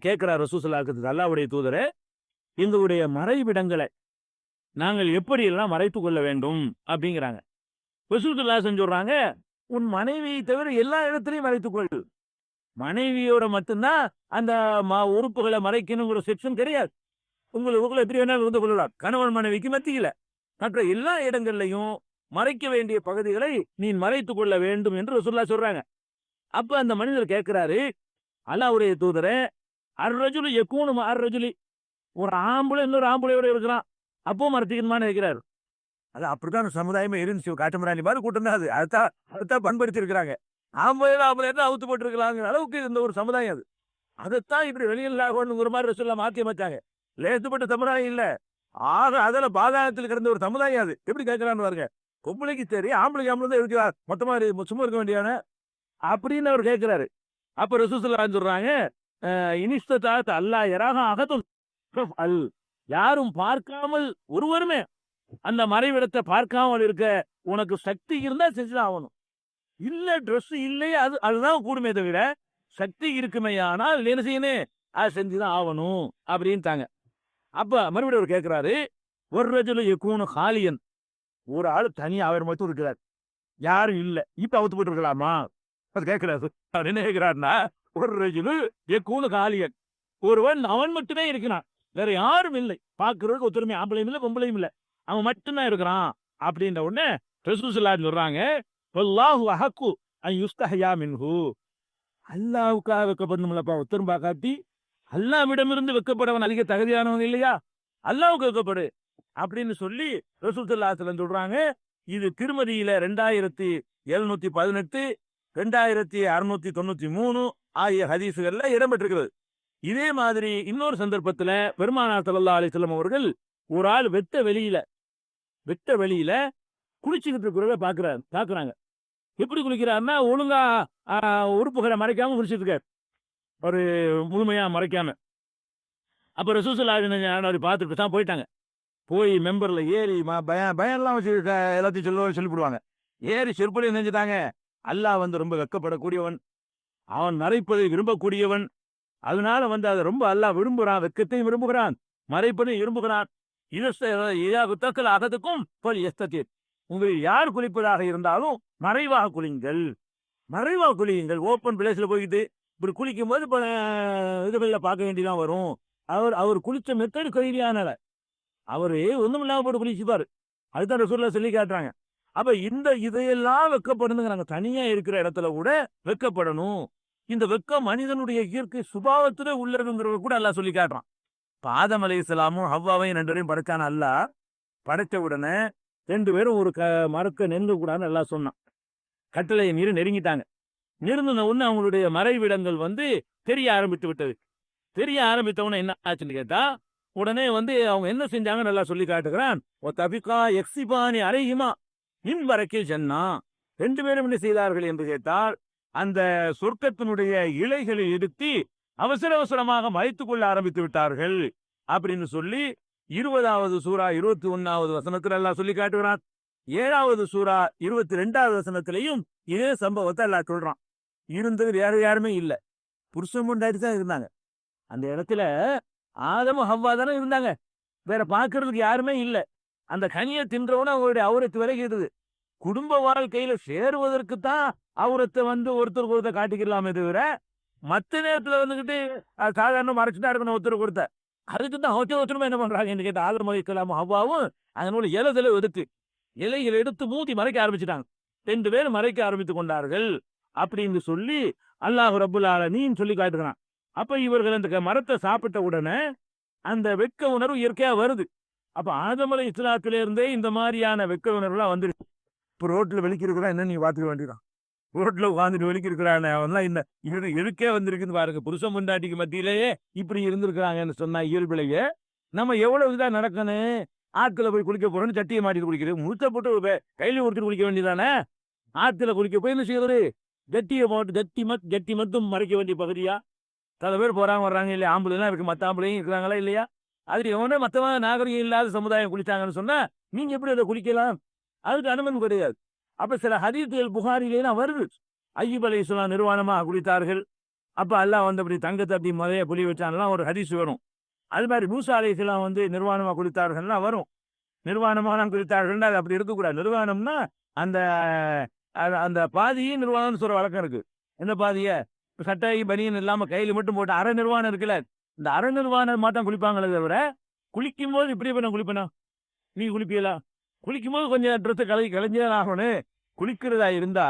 கேட்கிறார் ரசூல் ஸல்லல்லாஹு அலைஹி வஸல்லம், அல்லாஹ்வுடைய தூதரே, எங்களுடைய மறைவிடங்களை நாங்கள் எப்படி எல்லாம் மறைத்துக் கொள்ள வேண்டும் அப்படிங்கிறாங்க. ரசூல் ஸல்லல்லாஹு அலைஹி வஸல்லம் சொல்றாங்க, உன் மனைவியை தவிர எல்லா இடத்திலையும் மறைத்துக் கொள். மனைவியோட மட்டும்தான் அந்த உறுப்புகளை மறைக்கணுங்கிற செக்ஷன் கிடையாது. உங்களை எப்படி வேணாலும் இருந்து கொள்ளலாம். கணவன் மனைவிக்கு மத்தியில மற்ற எல்லா இடங்கள்லையும் மறைக்க வேண்டிய பகுதிகளை நீ மறைத்துக் கொள்ள வேண்டும் என்று ரசூலுல்லாஹ் சொல்றாங்க. அப்ப அந்த மனிதர் கேட்கிறாரு, அல்லாஹ்வுடைய தூதரே, அர்ரஜுலு யகூனு மஅர்ரஜுலி, ஒரு ஆம்பளை இன்னொரு ஆம்பளையோட இருக்கிறான், அப்போ மறைச்சிக்கணுமான்னு கேட்கிறாரு. அது அப்படித்தான் சமுதாயமே இருந்துச்சு. காட்டுமிராணி மாதிரி கூட்டம் தான் அது. அதைத்தான் பண்படுத்தி இருக்கிறாங்க. ஆம்பளை அவுத்து போட்டு இருக்கலாங்கிற அளவுக்கு இந்த ஒரு சமுதாயம் அது. அதைத்தான் இப்படி வெளியில் ஆகணுங்கிற மாதிரி ரசூலுல்லாஹ் மாற்றி அமைச்சாங்க. லேசுப்பட்ட சமுதாயம் இல்ல, அதில் பாதாளத்தில் கிடந்த ஒரு சமுதாயம் அது. எப்படி கேட்கிறான்னு பாருங்க. பொம்பளைக்கு சரி, ஆம்பளைக்கு தான் இருக்கிறார், மொத்தமா சும்மா இருக்க வேண்டியான அப்படின்னு அவர் கேட்கிறாரு. அப்ப ரசூல் ஸல்லல்லாஹு அலைஹி வஸல்லம் சொல்றாங்க, இனிஸ்ததாத் அல்லாஹ் யராஹ அஹதுன் அல், யாரும் பார்க்காமல் ஒருவருமே அந்த மறைவிடத்தை பார்க்காமல் இருக்க உனக்கு சக்தி இருந்தா செஞ்சுதான் ஆகணும். இல்ல ட்ரெஸ் இல்லையே, அதுதான் கூடுமே தவிர சக்தி இருக்குமே ஆனால் என்ன செய்யணும், அதை செஞ்சுதான் ஆகணும் அப்படின்ட்டாங்க. அப்ப மறுபடியும் அவர் கேட்கிறாரு, ஒரு ரஜுலு யகூனு ஹாலியன், ஒரு ஆள் தனியா அவர் மட்டும் இருக்கிறார், யாரும் இல்ல, இப்ப அவுத்து போட்டு இருக்கலாமா? அது கேட்கிறாரு. அவர் என்ன கேட்கிறாருன்னா, ஒரு ரஜுலு யகூனு ஹாலியன், ஒருவன் அவன் மட்டுமே இருக்கிறான், வேற யாரும் இல்லை, பாக்குறதுக்கு ஒத்துருமே ஆம்பளையும் இல்லை பொம்பளையும் இல்லை, அவன் மட்டும்தான் இருக்கிறான் அப்படின்ற உடனே ரசூல் ஸல்லல்லாஹு அலைஹி வஸல்லம் சொல்றாங்க, வல்லாஹு அஹக்கு அன் யுஸ்தஹயா மின்ஹு, அல்லாஹ்வுக்காக வெக்கப்படணும்லப்பா, ஒத்தரும் பாக்காட்டி அல்லாஹ்விடமிருந்து வெக்கப்படவன் அதிக தகுதியானவன் இல்லையா, அல்லாஹ்வுக்கு வெக்கப்படு அப்படின்னு சொல்லி ரசூல் ஸல்லல்லாஹு அலைஹி வஸல்லம் சொல்றாங்க. இது திருமதியில 2718, 2693 ஆகிய ஹதீசுகள்ல இடம்பெற்றிருக்கிறது. இதே மாதிரி இன்னொரு சந்தர்ப்பத்துல பெருமானார் ஸல்லல்லாஹு அலைஹி வஸல்லம் அவர்கள் ஒரு ஆள் வெட்ட வெளியில குளிச்சுக்கிட்டு இருக்கிறத பாக்குறாங்க. எப்படி குளிக்கிறாருன்னா, ஒழுங்கா உறுப்புகளை மறைக்காம குளிச்சுட்டு இருக்காரு, ஒரு முழுமையா மறைக்காம. அப்ப ரசூல் ஸல்லல்லாஹு அலைஹி வஸல்லம் பார்த்துட்டு தான் போயிட்டாங்க. போய் மெம்பர்ல ஏறி பயம்லாம் வச்சு எல்லாத்தையும் சொல்லிவிடுவாங்க. ஏறி செருப்படி நினைஞ்சுட்டாங்க. அல்லாஹ் வந்து ரொம்ப வெக்கப்படக்கூடியவன், அவன் மறைப்பதை விரும்பக்கூடியவன், அதனால வந்து அதை ரொம்ப அல்லாஹ் விரும்புகிறான், வெக்கத்தையும் விரும்புகிறான், மறைப்பதையும் விரும்புகிறான். அகத்துக்கும் உங்களில் யார் குளிப்பதாக இருந்தாலும் மறைவாக குளியுங்கள். ஓப்பன் பிளேஸ்ல போயிட்டு இப்படி குளிக்கும் போது இதுகளில் பார்க்க வேண்டியதான் வரும், அவர் குளிச்ச மெத்தடு கைதியானால அவரு ஒண்ணும் இல்லாம போட்டு குளிச்சுப்பாரு. அதுதான் ரசூலுல்லாஹ் சொல்லி காட்டுறாங்க. அப்ப இதையெல்லாம் வெட்கப்படணுங்கிறாங்க. தனியா இருக்கிற இடத்துல கூட வெட்கப்படணும். இந்த வெட்கம் மனிதனுடைய இயற்கை சுபாவத்திலே உள்ளதுங்கிறத கூட அல்லாஹ் சொல்லி காட்டுறான். ஆதம் அலைஹிஸ்ஸலாமும் ஹவ்வாவையும் 2 பேரையும் படைச்சான அல்லாஹ், படைச்ச உடனே 2 பேரும் ஒரு மரக்க நெருங்க கூடாதுன்னு அல்லாஹ் சொன்னான். கட்டளையை மீறி நெருங்கிட்டாங்க. நெருங்கின உடனே அவங்களுடைய மறைவிடங்கள் தெரிய ஆரம்பித்து விட்டது. தெரிய ஆரம்பித்தவன என்ன ஆச்சுன்னு கேட்டா, உடனே அவங்க என்ன செஞ்சாங்க நல்லா சொல்லி காட்டுகிறான். ஓ தபிகா எக்ஸிபானி அலைஹிமா மின் வரக்கில் ஜன்னா. 2 பேரும் என்ன செய்தார்கள் என்று கேட்டால், அந்த சொர்க்கத்தினுடைய இலைகளை எடுத்து அவசர அவசரமாக மறைத்துக் கொள்ள ஆரம்பித்து விட்டார்கள் அப்படின்னு சொல்லி 20வது சூரா 21வது வசனத்துல எல்லாம் சொல்லி காட்டுகிறான். 7வது சூரா 22வது வசனத்திலையும் இதே சம்பவத்தை எல்லாம் சொல்றான். இருந்தது யாருமே இல்ல, புருஷன் பொண்டாட்டி தான் இருந்தாங்க. அந்த இடத்துல ஆதமும் ஹவ்வா தானே இருந்தாங்க, வேற பாக்குறதுக்கு யாருமே இல்ல. அந்த கனியை தின்றவன அவங்களுடைய அவுரத்து விலகிடுது. குடும்ப வாழ்க்கையில சேருவதற்கு தான் அவுரத்தை ஒருத்தருக்கு ஒருத்தர் காட்டிக்கலாமே தவிர, மத்த நேரத்துல சாதாரண மறைச்சுதான் இருக்கணும் ஒருத்தருக்கு ஒருத்தர். அதுக்கு தான் ஒருத்தருமே என்ன பண்றாங்க கேட்ட ஆதம் அலைஹிஸ்ஸலாமும் ஹவ்வாவும் அதனோட இலைகளை இலைகளை எடுத்து மூடி மறைக்க ஆரம்பிச்சுட்டாங்க. 2 பேரும் மறைக்க ஆரம்பித்து கொண்டார்கள் அப்படின்னு சொல்லி அல்லாஹ் ரப்புல் ஆலமீன் சொல்லி காட்டுகிறான். அப்ப இவர்கள் அந்த மரத்தை சாப்பிட்ட உடனே அந்த வெட்க உணர்வு இயற்கையா வருது. அப்ப ஆதம் அலைஹிஸ்ஸலாத்துல இருந்தே இந்த மாதிரியான வெட்க உணர்வுலாம் வந்துருக்கு. இப்ப ரோட்ல வெளிக்கிறா என்ன நீங்க பாத்துக்க வேண்டியதான். ரோட்ல உட்காந்துட்டு வெளிக்கிறான் அவன்லாம் இந்த இழுக்கே வந்திருக்குன்னு பாருங்க. புருஷன் பொண்டாட்டிக்கு மத்தியிலேயே இப்படி இருந்திருக்கிறாங்கன்னு சொன்னா இயல்பிலேயே நம்ம எவ்வளவு இதா நடக்கணும். ஆத்துல போய் குளிக்க போறோம்னு சட்டியை மாட்டிட்டு குளிக்கிறது, முழுத்த போட்டு கையில கொடுத்துட்டு குளிக்க வேண்டியதானே. ஆத்துல குளிக்க போய் என்ன செய்யறது, ஜட்டியை போட்டு ஜட்டி மட்டும் மறைக்க வேண்டிய பகுதியா. சில பேர் போறாங்க வர்றாங்க இல்லையா, ஆம்பளைலாம் இருக்கு, மத்த ஆம்பளையும் இருக்கிறாங்களா இல்லையா. அது எவனே மத்தவங்க நாகரிகம் இல்லாத சமுதாயம் குளிச்சாங்கன்னு சொன்னா நீங்க எப்படி அதை குளிக்கலாம், அதுக்கு அனுமதி கிடையாது. அப்ப சில ஹதீஸ்கள் புகாரிலாம் வருது. அய்யூப் அலைஹிஸ்ஸலாம் நிர்வாணமா குளித்தார்கள். அப்ப அல்லாஹ் அப்படி தங்கத்தை அப்படி முறைய புலி வச்சான்லாம் ஒரு ஹதீஸ் வரும். அது மாதிரி மூசா அலைஹிஸ்ஸலாம் நிர்வாணமா குளித்தார்கள்லாம் வரும். நிர்வாணமாக குளித்தார்கள் அது அப்படி இருக்கக்கூடாது. நிர்வாணம்னா அந்த அந்த பாதியும் நிர்வாணம்னு சொல்ற வழக்கம் இருக்கு. எந்த பாதிய சட்டை பனியன் இல்லாம கையில மட்டும் போட்டு அரை நிர்வாணம் இருக்குல்ல, இந்த அரை நிர்வாணம் மாட்டம் குளிப்பாங்களே தவிர குளிக்கும் போது இப்படி பண்ண குளிப்பனா நீ குளிப்பீங்களா? குளிக்கும் போது கொஞ்சம் ட்ரெஸ்ஸை கலைஞ்சுதான் ஆகணும். குளிக்கிறதா இருந்தா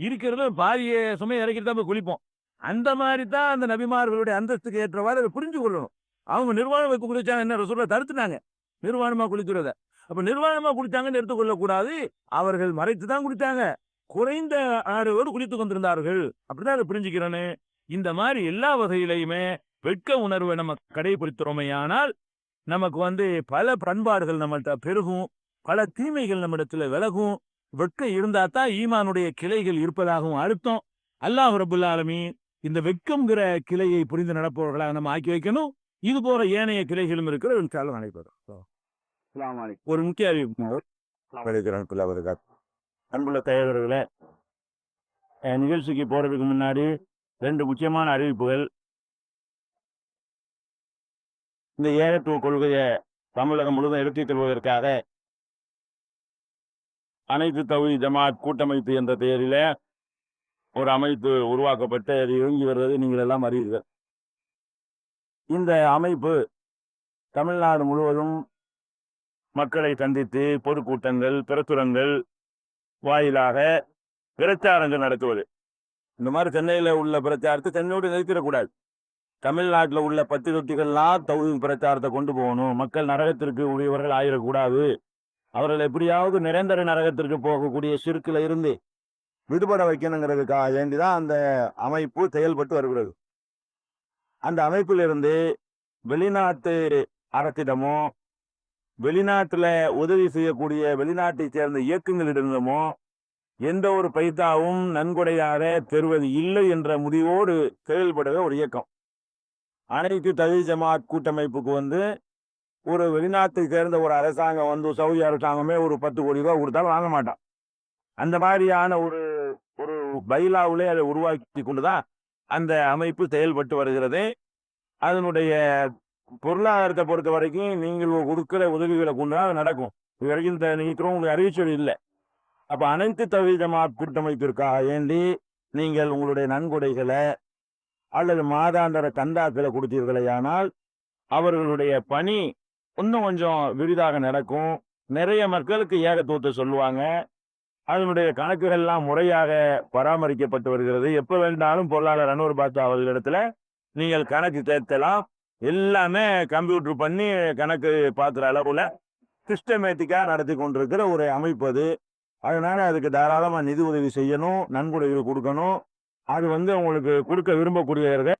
இருக்கிறது பாதிய சுமையை இறக்கிட்டு தான் குளிப்போம். அந்த மாதிரி தான் அந்த நபிமார்களுடைய அந்தஸ்துக்கு ஏற்றவாறு அதை புரிஞ்சு கொள்ளணும். அவங்க நிர்வாணம் வைக்க குளிச்சாங்க என்ன ரசூலுல்லாஹ் தடுத்துனாங்க நிர்வாணமா குளிக்கிறத. அப்ப நிர்வாணமா குளிச்சாங்கன்னு எடுத்துக்கொள்ளக்கூடாது, அவர்கள் மறைத்து தான் குளித்தாங்க. குறைந்த 6 பேர் குளித்து கொண்டிருந்தார்கள். அப்படிதான் அதை புரிஞ்சுக்கிறேன்னு. இந்த மாதிரி எல்லா வகையிலையுமே வெட்க உணர்வை நம்ம கடைபிடிக்கிறோமையானால் நமக்கு பல பண்பாடுகள் நம்மள்கிட்ட பெருகும், பல தீமைகள் நம்மிடத்துல விலகும். வெட்கம் இருந்தா தான் ஈமானுடைய கிளைகள் இருப்பதாகவும் அர்த்தம். அல்லாஹ் ரப்புல் ஆலமீன் இந்த வெட்கம்ங்கிற கிளையை புரிந்து நடப்பவர்களாக நம்ம ஆக்கி வைக்கணும். இது போல ஏனைய கிளைகளும் இருக்கிற நடைபெறும். ஒரு முக்கிய அறிவிப்பு அன்புள்ள தயாரர்களே, நிகழ்ச்சிக்கு போறதுக்கு முன்னாடி 2 முக்கியமான அறிவிப்புகள். இந்த ஏகத்துவ கொள்கையை தமிழகம் முழுவதும் எடுத்துச் செல்வதற்காக அனைத்து தௌஹீத் ஜமாத் கூட்டமைப்பு என்ற பெயரில ஒரு அமைப்பு உருவாக்கப்பட்டு அது இயங்கி வருவதை நீங்கள் எல்லாம் அறிவீர்கள். இந்த அமைப்பு தமிழ்நாடு முழுவதும் மக்களை சந்தித்து பொதுக்கூட்டங்கள் பிரசுரங்கள் வாயிலாக பிரச்சாரங்கள் நடத்துவது. இந்த மாதிரி சென்னையில் உள்ள பிரச்சாரத்தை சென்னையோடு நிறுத்திடக்கூடாது. தமிழ்நாட்டில் உள்ள 10 தொட்டிகள்லாம் தௌஹீத் பிரச்சாரத்தை கொண்டு போகணும். மக்கள் நரகத்திற்கு உரியவர்கள் ஆயிடக்கூடாது. அவர்கள் எப்படியாவது நிரந்தர நரகத்திற்கு போகக்கூடிய சிறுக்கில் இருந்து விடுபட வைக்கணுங்கிறதுக்காக வேண்டிதான் அந்த அமைப்பு செயல்பட்டு வருகிறது. அந்த அமைப்பிலிருந்து வெளிநாட்டு அரசிடமோ வெளிநாட்டுல உதவி செய்யக்கூடிய வெளிநாட்டை சேர்ந்த இயக்கங்களிடமோ எந்த ஒரு பைசாவும் நன்கொடையாக பெறுவது இல்லை என்ற முடிவோடு செயல்படுகிற ஒரு இயக்கம். அனைத்து தௌஹீத் ஜமாத் கூட்டமைப்புக்கு ஒரு வெளிநாட்டை சேர்ந்த ஒரு அரசாங்கம் சவுதி அரசாங்கமே ஒரு 10 கோடி ரூபாய் கொடுத்தாலும் வாங்க மாட்டான். அந்த மாதிரியான ஒரு ஒரு பைலாவிலே அதை உருவாக்கி கொண்டுதான் அந்த அமைப்பு செயல்பட்டு வருகிறது. அதனுடைய பொருளாதாரத்தை பொறுத்த வரைக்கும் நீங்கள் கொடுக்கிற உதவிகளை கொண்டுதான் நடக்கும். இது வரைக்கும் நீக்கிறோம் உங்களுக்கு அறிவிச்சல் இல்லை. அப்ப அனைத்து தௌஹீத் ஜமாத் கூட்டமைப்பிற்காக வேண்டி நீங்கள் உங்களுடைய நன்கொடைகளை அல்லது மாதாந்திர கந்தாக்களை கொடுத்தீர்களேயானால் அவர்களுடைய பணி இன்னும் கொஞ்சம் விரிதாக நடக்கும். நிறைய மக்களுக்கு ஏகத்துவத்தை சொல்லுவாங்க. அதனுடைய கணக்குகள் எல்லாம் முறையாக பராமரிக்கப்பட்டு வருகிறது. எப்ப வேண்டாலும் பொருளாளர் அன்வர் பாத்தா அவர்களிடத்துல நீங்கள் கணக்கு கேட்கலாம். எல்லாமே கம்ப்யூட்டர் பண்ணி கணக்கு பார்க்குற அளவுல சிஸ்டமேட்டிக்கா நடத்தி கொண்டிருக்கிற ஒரு அமைப்பு அது. அதனால அதுக்கு தாராளமா நிதி உதவி செய்யணும், நன்கொடைகள் கொடுக்கணும். அது உங்களுக்கு கொடுக்க விரும்பக்கூடியவர்கள்